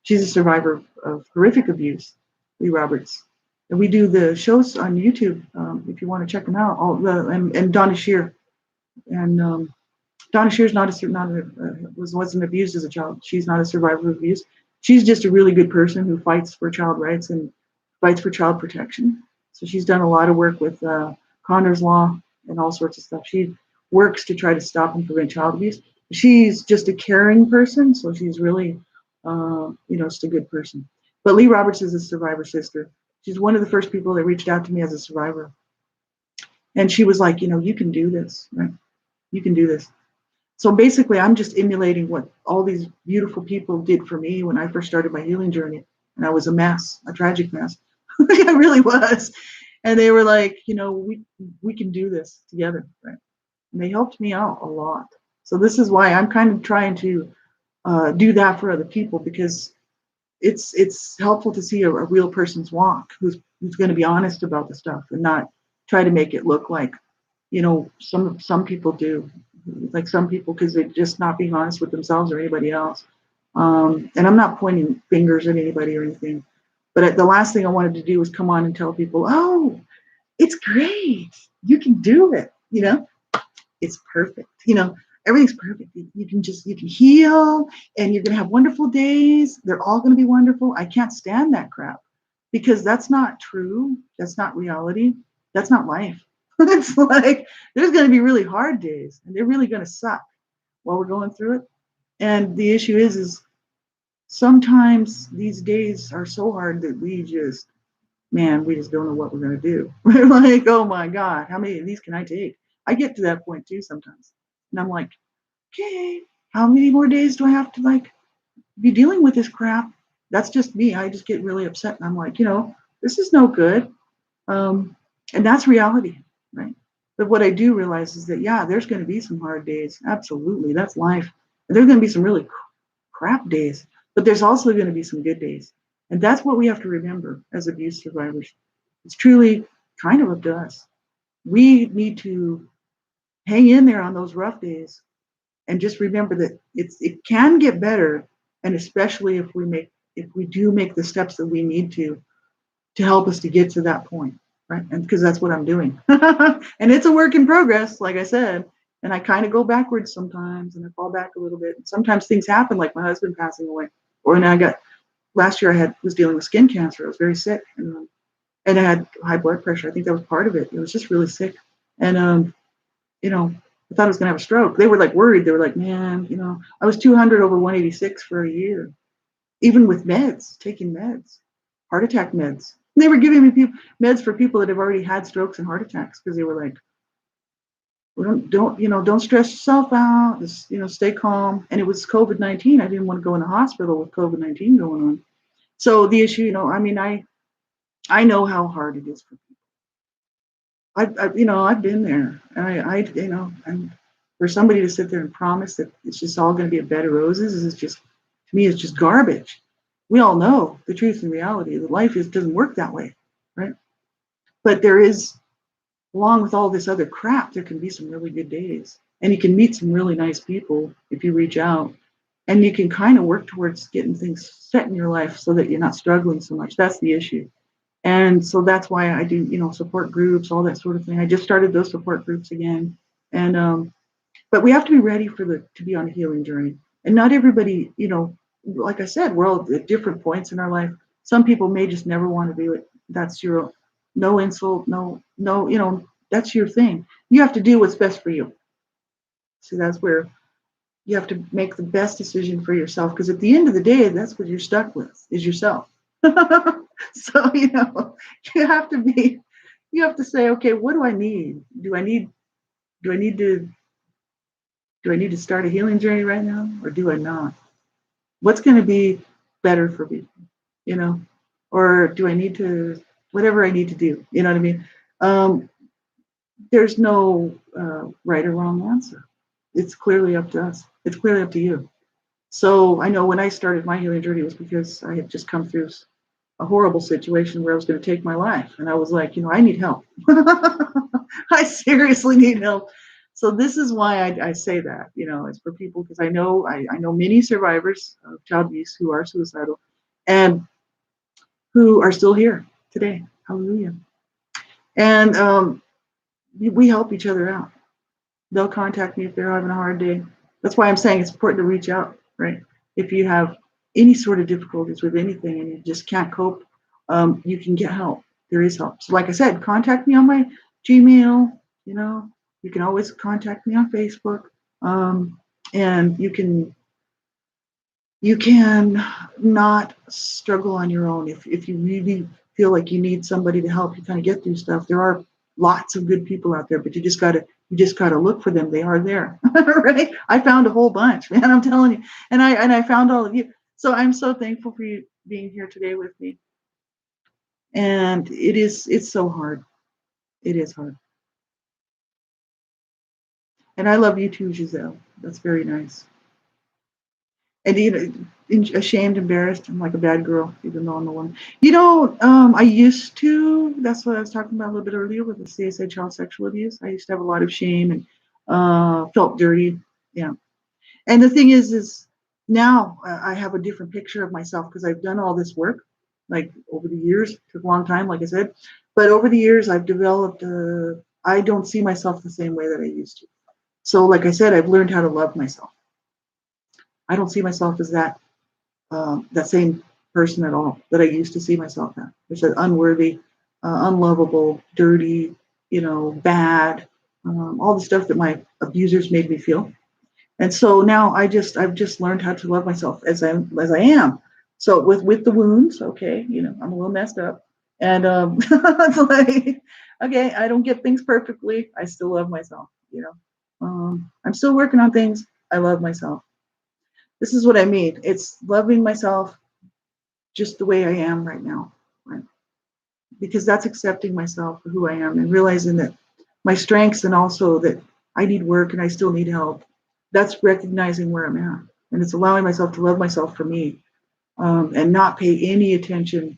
She's a survivor of horrific abuse, Lee Roberts. And we do the shows on YouTube, if you want to check them out. And Donna Shear. And Donna Shear's wasn't abused as a child. She's not a survivor of abuse. She's just a really good person who fights for child rights and fights for child protection. So she's done a lot of work with Connor's Law and all sorts of stuff. She works to try to stop and prevent child abuse. She's just a caring person, so she's really, just a good person. But Lee Roberts is a survivor sister. She's one of the first people that reached out to me as a survivor. And she was like, you can do this, right? You can do this. So basically, I'm just emulating what all these beautiful people did for me when I first started my healing journey. And I was a mess, a tragic mess. I really was. And they were like, we can do this together, right? And they helped me out a lot. So this is why I'm kind of trying to do that for other people, because it's helpful to see a real person's walk who's going to be honest about the stuff and not try to make it look like some people do, like some people, because they're just not being honest with themselves or anybody else. And I'm not pointing fingers at anybody or anything, but the last thing I wanted to do was come on and tell people, oh, it's great, you can do it, it's perfect, everything's perfect. You can heal, and you're going to have wonderful days. They're all going to be wonderful. I can't stand that crap, because that's not true. That's not reality. That's not life. It's like there's going to be really hard days, and they're really going to suck while we're going through it. And the issue is sometimes these days are so hard that we just don't know what we're going to do. We're like, oh my God, how many of these can I take? I get to that point too sometimes. And I'm like, okay, how many more days do I have to be dealing with this crap? That's just me. I just get really upset, and I'm like, this is no good. And that's reality, right? But what I do realize is that, yeah, there's going to be some hard days. Absolutely. That's life. And there's going to be some really crap days, but there's also going to be some good days. And that's what we have to remember as abuse survivors. It's truly kind of up to us. We need to hang in there on those rough days and just remember that it can get better, and especially if we do make the steps that we need to help us to get to that point, right? And because that's what I'm doing. And it's a work in progress, like I said, and I kind of go backwards sometimes, and I fall back a little bit. And sometimes things happen, like my husband passing away, or now last year was dealing with skin cancer. I was very sick, and I had high blood pressure. I think that was part of it. It was just really sick, and I thought I was going to have a stroke. They were worried. They were like, man, I was 200 over 186 for a year, even with meds, taking meds, heart attack meds. They were giving me meds for people that have already had strokes and heart attacks, because they were like, well, don't stress yourself out. Just, stay calm. And it was COVID-19. I didn't want to go in the hospital with COVID-19 going on. So the issue, I know how hard it is for people. I've been there. And for somebody to sit there and promise that it's just all going to be a bed of roses is just, to me, it's just garbage. We all know the truth and reality that life doesn't work that way, right? But there is, along with all this other crap, there can be some really good days, and you can meet some really nice people if you reach out, and you can kind of work towards getting things set in your life so that you're not struggling so much. That's the issue. And so that's why I do, support groups, all that sort of thing. I just started those support groups again. And, but we have to be ready to be on a healing journey. And not everybody, like I said, we're all at different points in our life. Some people may just never want to do it. That's no insult, no, that's your thing. You have to do what's best for you. See, that's where you have to make the best decision for yourself. Because at the end of the day, that's what you're stuck with, is yourself. So, you have to say, okay, what do I need? Do I need to start a healing journey right now, or do I not? What's going to be better for me, or do I need to, whatever I need to do, you know what I mean? There's no right or wrong answer. It's clearly up to us. It's clearly up to you. So I know when I started my healing journey, it was because I had just come through a horrible situation where I was going to take my life. And I was like, I need help. I seriously need help. So this is why I say that, it's for people, because I know many survivors of child abuse who are suicidal and who are still here today. Hallelujah. And we help each other out. They'll contact me if they're having a hard day. That's why I'm saying it's important to reach out, right? If you have any sort of difficulties with anything and you just can't cope, you can get help. There is help. So like I said, contact me on my Gmail, you can always contact me on Facebook. And you can not struggle on your own. If you really feel like you need somebody to help you kind of get through stuff, there are lots of good people out there, but you You just got to look for them. They are there, right? I found a whole bunch, man. I'm telling you, and I found all of you. So I'm so thankful for you being here today with me. And it's so hard. It is hard. And I love you too, Giselle. That's very nice. And even ashamed, embarrassed, I'm like a bad girl, even though I'm the one. I used to. That's what I was talking about a little bit earlier with the CSA child sexual abuse. I used to have a lot of shame and felt dirty. Yeah. And the thing is now I have a different picture of myself because I've done all this work, like over the years. It took a long time, like I said, but over the years I've developed. I don't see myself the same way that I used to. So, like I said, I've learned how to love myself. I don't see myself as that same person at all that I used to see myself as. There's an unworthy, unlovable, dirty, bad, all the stuff that my abusers made me feel. And so now I've just learned how to love myself as I am. So with the wounds, okay, I'm a little messed up, and it's like, okay, I don't get things perfectly. I still love myself. I'm still working on things. I love myself. This is what I mean. It's loving myself just the way I am right now, right? Because that's accepting myself for who I am and realizing that my strengths and also that I need work and I still need help. That's recognizing where I'm at. And it's allowing myself to love myself for me, and not pay any attention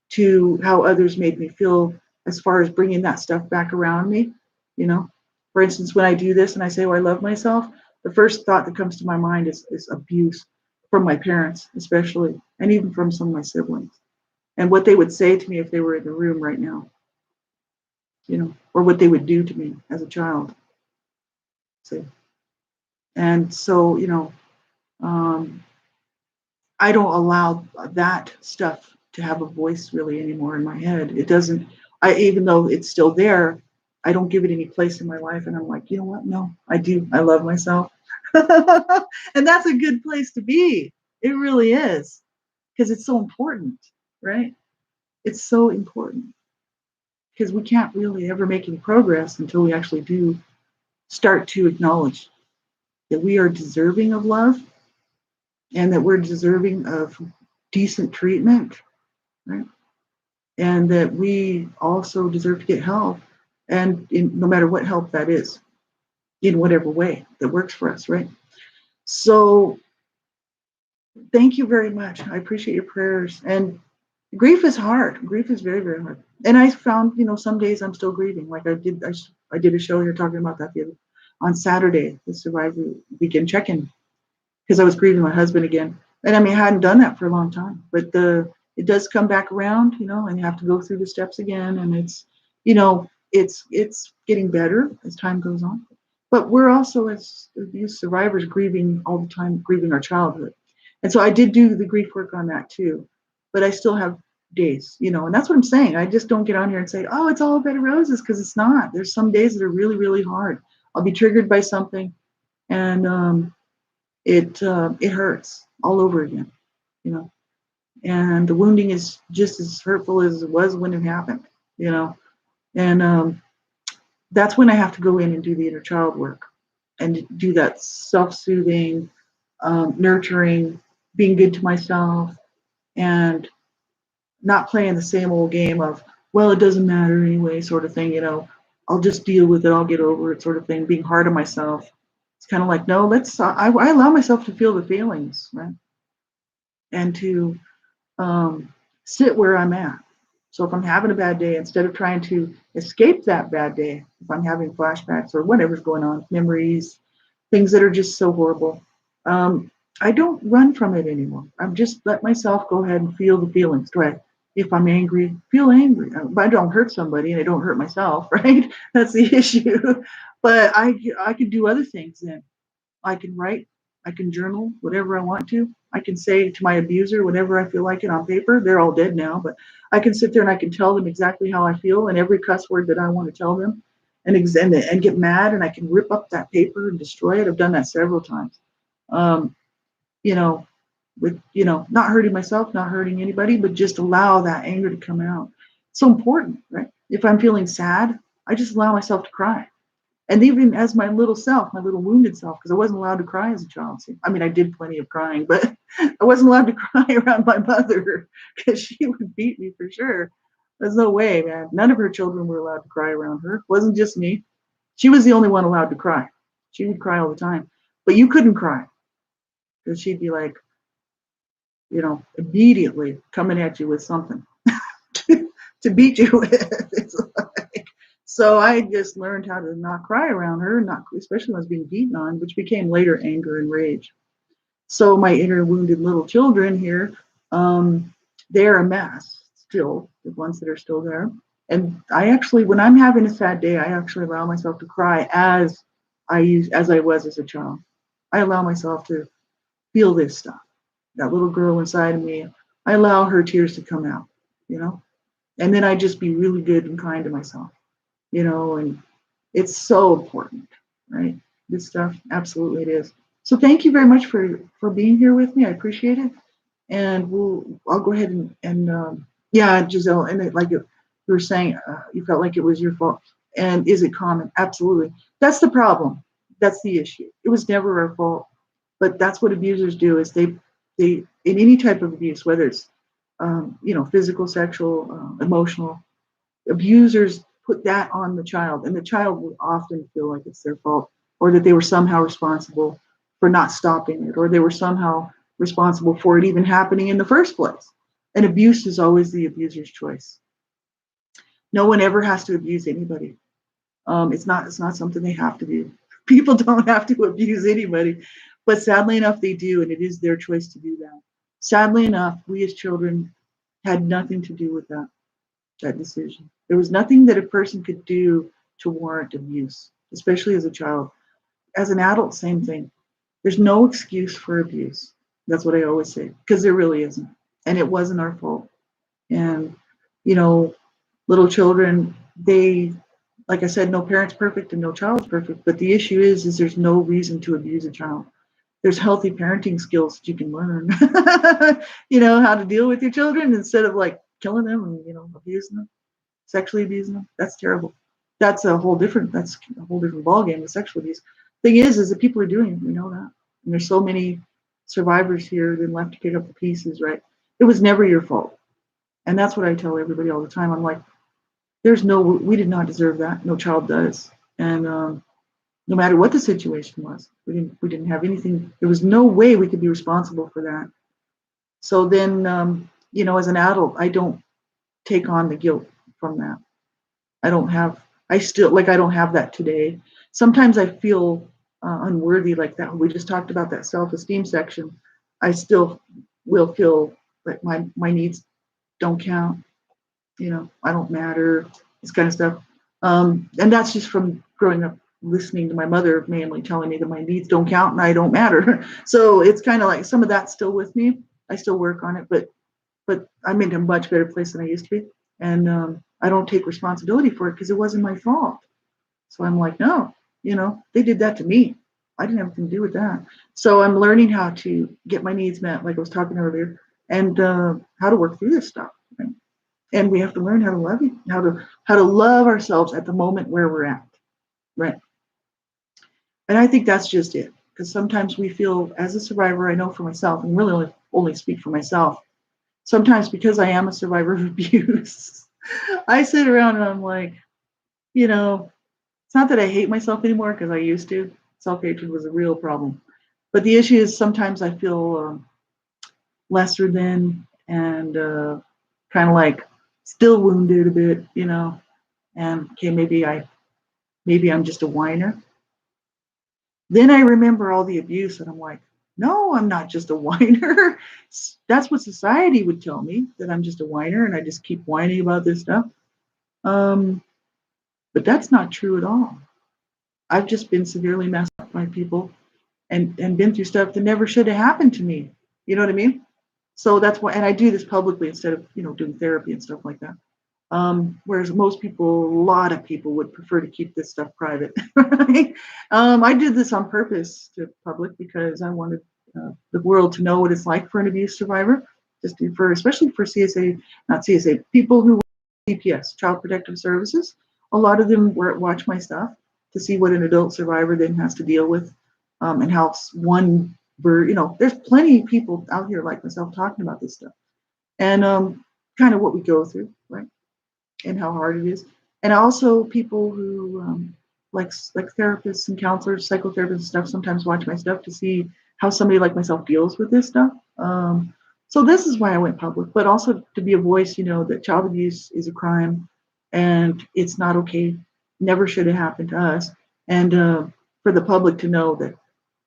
to how others made me feel as far as bringing that stuff back around me. You know, for instance, when I do this and I say, "Oh, I love myself," the first thought that comes to my mind is abuse from my parents, especially, and even from some of my siblings, and what they would say to me if they were in the room right now, or what they would do to me as a child. See, and so um, I don't allow that stuff to have a voice really anymore in my head. It doesn't. Even though it's still there, I don't give it any place in my life. And I'm like, you know what? No, I do. I love myself, and that's a good place to be. It really is, because it's so important, right? It's so important because we can't really ever make any progress until we actually do start to acknowledge that we are deserving of love and that we're deserving of decent treatment, right? And that we also deserve to get help, and no matter what help that is, in whatever way that works for us, right? So thank you very much. I appreciate your prayers. And grief is hard. Grief is very, very hard. And I found, some days I'm still grieving. Like I did a show here talking about that on Saturday, the Survivor Weekend check-in, because I was grieving my husband again. And I mean, I hadn't done that for a long time, but it does come back around, and you have to go through the steps again. And it's getting better as time goes on. But we're also, as abuse survivors, grieving all the time, grieving our childhood. And so I did do the grief work on that too. But I still have days, and that's what I'm saying. I just don't get on here and say, oh, it's all bed of roses, because it's not. There's some days that are really, really hard. I'll be triggered by something, and it hurts all over again, you know. And the wounding is just as hurtful as it was when it happened, you know. And that's when I have to go in and do the inner child work and do that self-soothing, nurturing, being good to myself, and not playing the same old game of, well, it doesn't matter anyway, sort of thing, I'll just deal with it, I'll get over it, sort of thing, being hard on myself. It's kind of like, no, I allow myself to feel the feelings, right? And to sit where I'm at. So if I'm having a bad day, instead of trying to escape that bad day, if I'm having flashbacks or whatever's going on, memories, things that are just so horrible, I don't run from it anymore. I'm just let myself go ahead and feel the feelings. Right? If I'm angry, feel angry. But I don't hurt somebody and I don't hurt myself, right? That's the issue. But I can do other things then. I can write, I can journal, whatever I want to. I can say to my abuser whenever I feel like it on paper. They're all dead now, but I can sit there and I can tell them exactly how I feel and every cuss word that I want to tell them, and get mad, and I can rip up that paper and destroy it. I've done that several times. Um, you know, with not hurting myself, not hurting anybody, but just allow that anger to come out. It's so important, right? If I'm feeling sad, I just allow myself to cry. And even as my little self, my little wounded self, because I wasn't allowed to cry as a child. I mean, I did plenty of crying, but I wasn't allowed to cry around my mother because she would beat me for sure. There's no way, man. None of her children were allowed to cry around her. It wasn't just me. She was the only one allowed to cry. She would cry all the time. But you couldn't cry because she'd be like, immediately coming at you with something to beat you with. It's like, so I just learned how to not cry around her, not especially when I was being beaten on, which became later anger and rage. So my inner wounded little children here, they're a mess still, the ones that are still there. And I actually, when I'm having a sad day, I actually allow myself to cry as I was as a child. I allow myself to feel this stuff. That little girl inside of me, I allow her tears to come out, you know? And then I just be really good and kind to myself, and it's so important, right? This stuff, absolutely it is. So thank you very much for being here with me. I appreciate it. And I'll go ahead and yeah, Giselle, and like you were saying, you felt like it was your fault. And is it common? Absolutely. That's the problem. That's the issue. It was never our fault. But that's what abusers do is they in any type of abuse, whether it's physical, sexual, emotional, abusers put that on the child, and the child will often feel like it's their fault, or that they were somehow responsible for not stopping it, or they were somehow responsible for it even happening in the first place. And abuse is always the abuser's choice. No one ever has to abuse anybody. It's not something they have to do. People don't have to abuse anybody, but sadly enough, they do, and it is their choice to do that. Sadly enough, we as children had nothing to do with that decision. There was nothing that a person could do to warrant abuse, especially as a child. As an adult, same thing. There's no excuse for abuse. That's what I always say, because there really isn't. And it wasn't our fault. And, you know, little children, like I said, no parent's perfect and no child's perfect. But the issue is there's no reason to abuse a child. There's healthy parenting skills that you can learn, how to deal with your children instead of like killing them and, abusing them, sexually abusing them. That's terrible. That's a whole different ballgame with sexual abuse. Thing is that people are doing it. We know that. And there's so many survivors here then left to pick up the pieces, right? It was never your fault. And that's what I tell everybody all the time. I'm like, we did not deserve that. No child does. And no matter what the situation was, we didn't have anything. There was no way we could be responsible for that. So then, as an adult, I don't take on the guilt from that. I don't have that today. Sometimes I feel unworthy like that. We just talked about that self-esteem section. I still will feel like my needs don't count. I don't matter, this kind of stuff. And that's just from growing up listening to my mother mainly telling me that my needs don't count and I don't matter. So it's kind of like some of that's still with me. I still work on it, but I'm in a much better place than I used to be. And I don't take responsibility for it because it wasn't my fault. So I'm like, no, they did that to me. I didn't have anything to do with that. So I'm learning how to get my needs met, like I was talking earlier, and how to work through this stuff. Right? And we have to learn how to love you, how to love ourselves at the moment where we're at, right? And I think that's just it. Because sometimes we feel, as a survivor, I know for myself, and really only speak for myself. Sometimes because I am a survivor of abuse, I sit around and I'm like, it's not that I hate myself anymore because I used to. Self-hatred was a real problem. But the issue is sometimes I feel lesser than and kind of like still wounded a bit, and okay, maybe I'm just a whiner. Then I remember all the abuse and I'm like, no, I'm not just a whiner. That's what society would tell me, that I'm just a whiner and I just keep whining about this stuff. But that's not true at all. I've just been severely messed up by people and been through stuff that never should have happened to me. You know what I mean? So that's why, and I do this publicly instead of, doing therapy and stuff like that. Whereas most people, a lot of people would prefer to keep this stuff private. Right? I did this on purpose to public because I wanted the world to know what it's like for an abuse survivor, especially for not CSA, people who CPS, Child Protective Services. A lot of them watch my stuff, to see what an adult survivor then has to deal with, and how there's plenty of people out here like myself talking about this stuff, and kind of what we go through, right, and how hard it is, and also people who like therapists and counselors, psychotherapists and stuff sometimes watch my stuff to see how somebody like myself deals with this stuff. So this is why I went public, but also to be a voice, that child abuse is a crime and it's not okay, never should have happened to us, and for the public to know that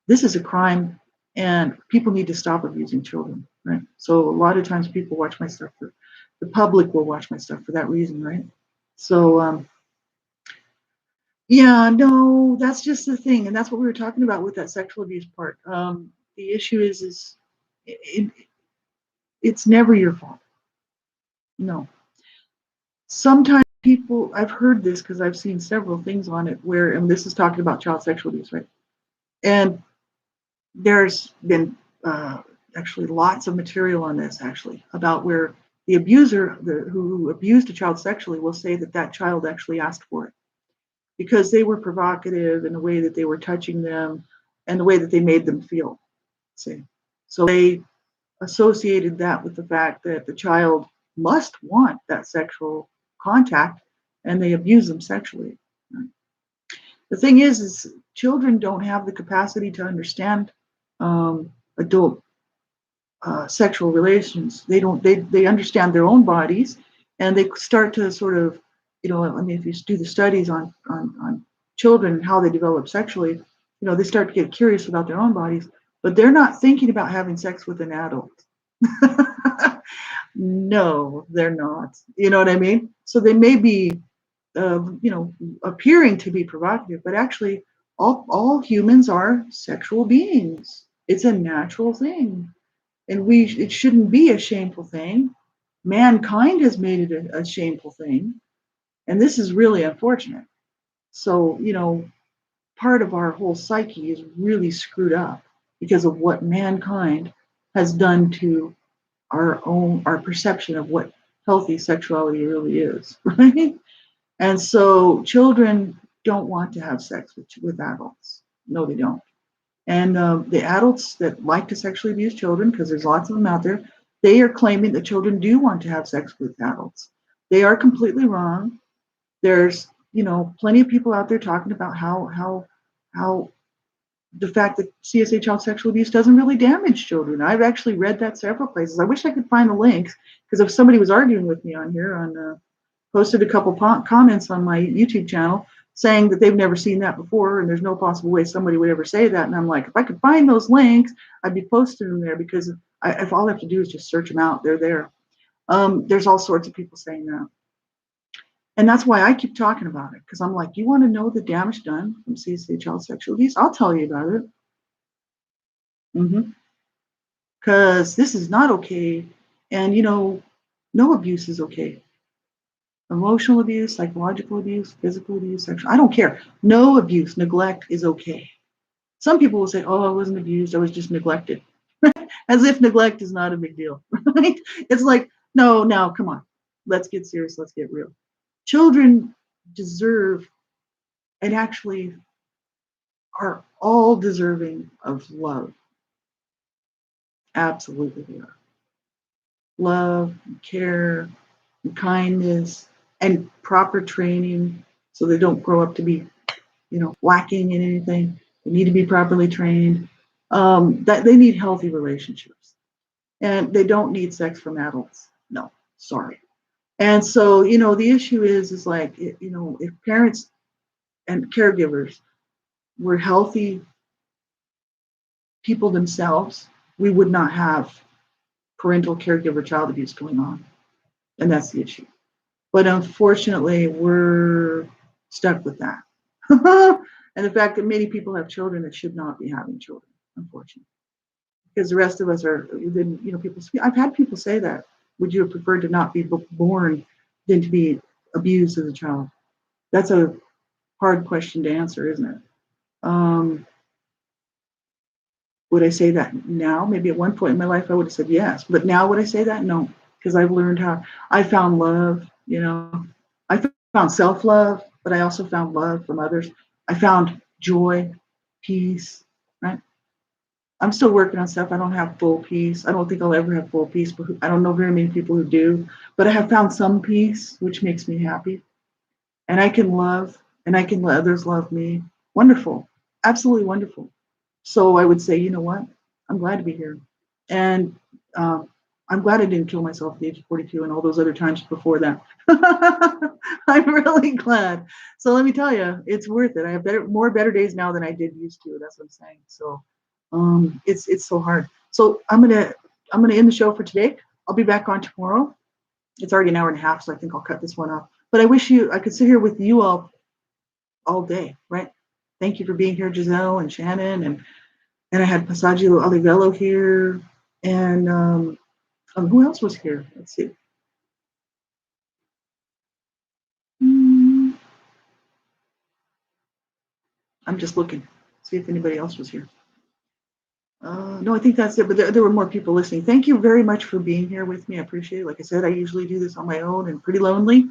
this is a crime and people need to stop abusing children, right? So a lot of times people watch my stuff for, the public will watch my stuff for that reason, right? So yeah, no, that's just the thing, and that's what we were talking about with that sexual abuse part. The issue is it, it's never your fault. No. Sometimes people, I've heard this because I've seen several things on it where, and this is talking about child sexual abuse, right? And there's been actually lots of material on this actually about where the abuser who abused a child sexually will say that that child actually asked for it because they were provocative in the way that they were touching them and the way that they made them feel. See, so they associated that with the fact that the child must want that sexual contact and they abuse them sexually. The thing is children don't have the capacity to understand adult sexual relations. They don't. They understand their own bodies, and they start to sort of, I mean, if you do the studies on children and how they develop sexually, they start to get curious about their own bodies, but they're not thinking about having sex with an adult. No, they're not. You know what I mean? So they may be, appearing to be provocative, but actually, all humans are sexual beings. It's a natural thing, and it shouldn't be a shameful thing. Mankind has made it a shameful thing, and this is really unfortunate. So, part of our whole psyche is really screwed up because of what mankind has done to our perception of what healthy sexuality really is, right? And so children don't want to have sex with adults. No, they don't. And the adults that like to sexually abuse children, because there's lots of them out there, they are claiming that children do want to have sex with adults. They are completely wrong. There's, plenty of people out there talking about how the fact that CSA child sexual abuse doesn't really damage children. I've actually read that several places. I wish I could find the links, because if somebody was arguing with me on here, posted a couple comments on my YouTube channel saying that they've never seen that before and there's no possible way somebody would ever say that. And I'm like, if I could find those links, I'd be posting them there, because if all I have to do is just search them out, they're there. There's all sorts of people saying that. And that's why I keep talking about it, because I'm like, you want to know the damage done from CSA child sexual abuse? I'll tell you about it. Because this is not okay. And, no abuse is okay. Emotional abuse, psychological abuse, physical abuse, sexual, I don't care. No abuse, neglect is okay. Some people will say, oh, I wasn't abused, I was just neglected. As if neglect is not a big deal, right? It's like, no, now, come on. Let's get serious, let's get real. Children deserve, and actually are all deserving of love. Absolutely they are. Love, care, and kindness, and proper training, so they don't grow up to be, lacking in anything. They need to be properly trained. That they need healthy relationships, and they don't need sex from adults. No, sorry. And so, the issue is like, if parents and caregivers were healthy people themselves, we would not have parental caregiver child abuse going on, and that's the issue. But unfortunately, we're stuck with that. And the fact that many people have children that should not be having children, unfortunately. Because the rest of us are, then, people, I've had people say that. Would you have preferred to not be born than to be abused as a child? That's a hard question to answer, isn't it? Would I say that now? Maybe at one point in my life I would have said yes. But now would I say that? No. Because I've learned how, I found love, I found self-love, but I also found love from others. I found joy, peace, right? I'm still working on stuff. I don't have full peace. I don't think I'll ever have full peace, but I don't know very many people who do. But I have found some peace, which makes me happy. And I can love, and I can let others love me. Wonderful. Absolutely wonderful. So I would say, you know what? I'm glad to be here. And I'm glad I didn't kill myself at the age of 42 and all those other times before that. I'm really glad. So let me tell you, it's worth it. I have more better days now than I did used to. That's what I'm saying. So it's so hard. So I'm gonna end the show for today. I'll be back on tomorrow. It's already an hour and a half, so I think I'll cut this one off. But I could sit here with you all day, right? Thank you for being here, Giselle and Shannon, and I had Passaggio Olivello here, and who else was here? Let's see. Hmm, I'm just looking, see if anybody else was here. No, I think that's it. But there were more people listening. Thank you very much for being here with me. I appreciate it. Like I said, I usually do this on my own and pretty lonely.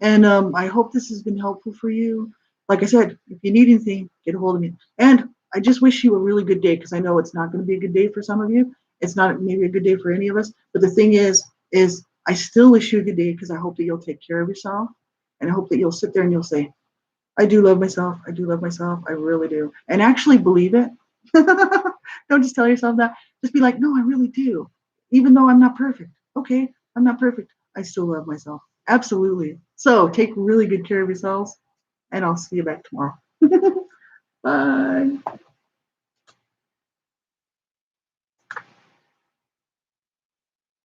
And I hope this has been helpful for you. Like I said, if you need anything, get a hold of me. And I just wish you a really good day because I know it's not going to be a good day for some of you. It's not maybe a good day for any of us. But the thing is I still wish you a good day because I hope that you'll take care of yourself. And I hope that you'll sit there and you'll say, I do love myself. I do love myself. I really do. And actually believe it. Don't just tell yourself that. Just be like, no, I really do. Even though I'm not perfect. Okay, I'm not perfect. I still love myself. Absolutely. So take really good care of yourselves, and I'll see you back tomorrow. Bye.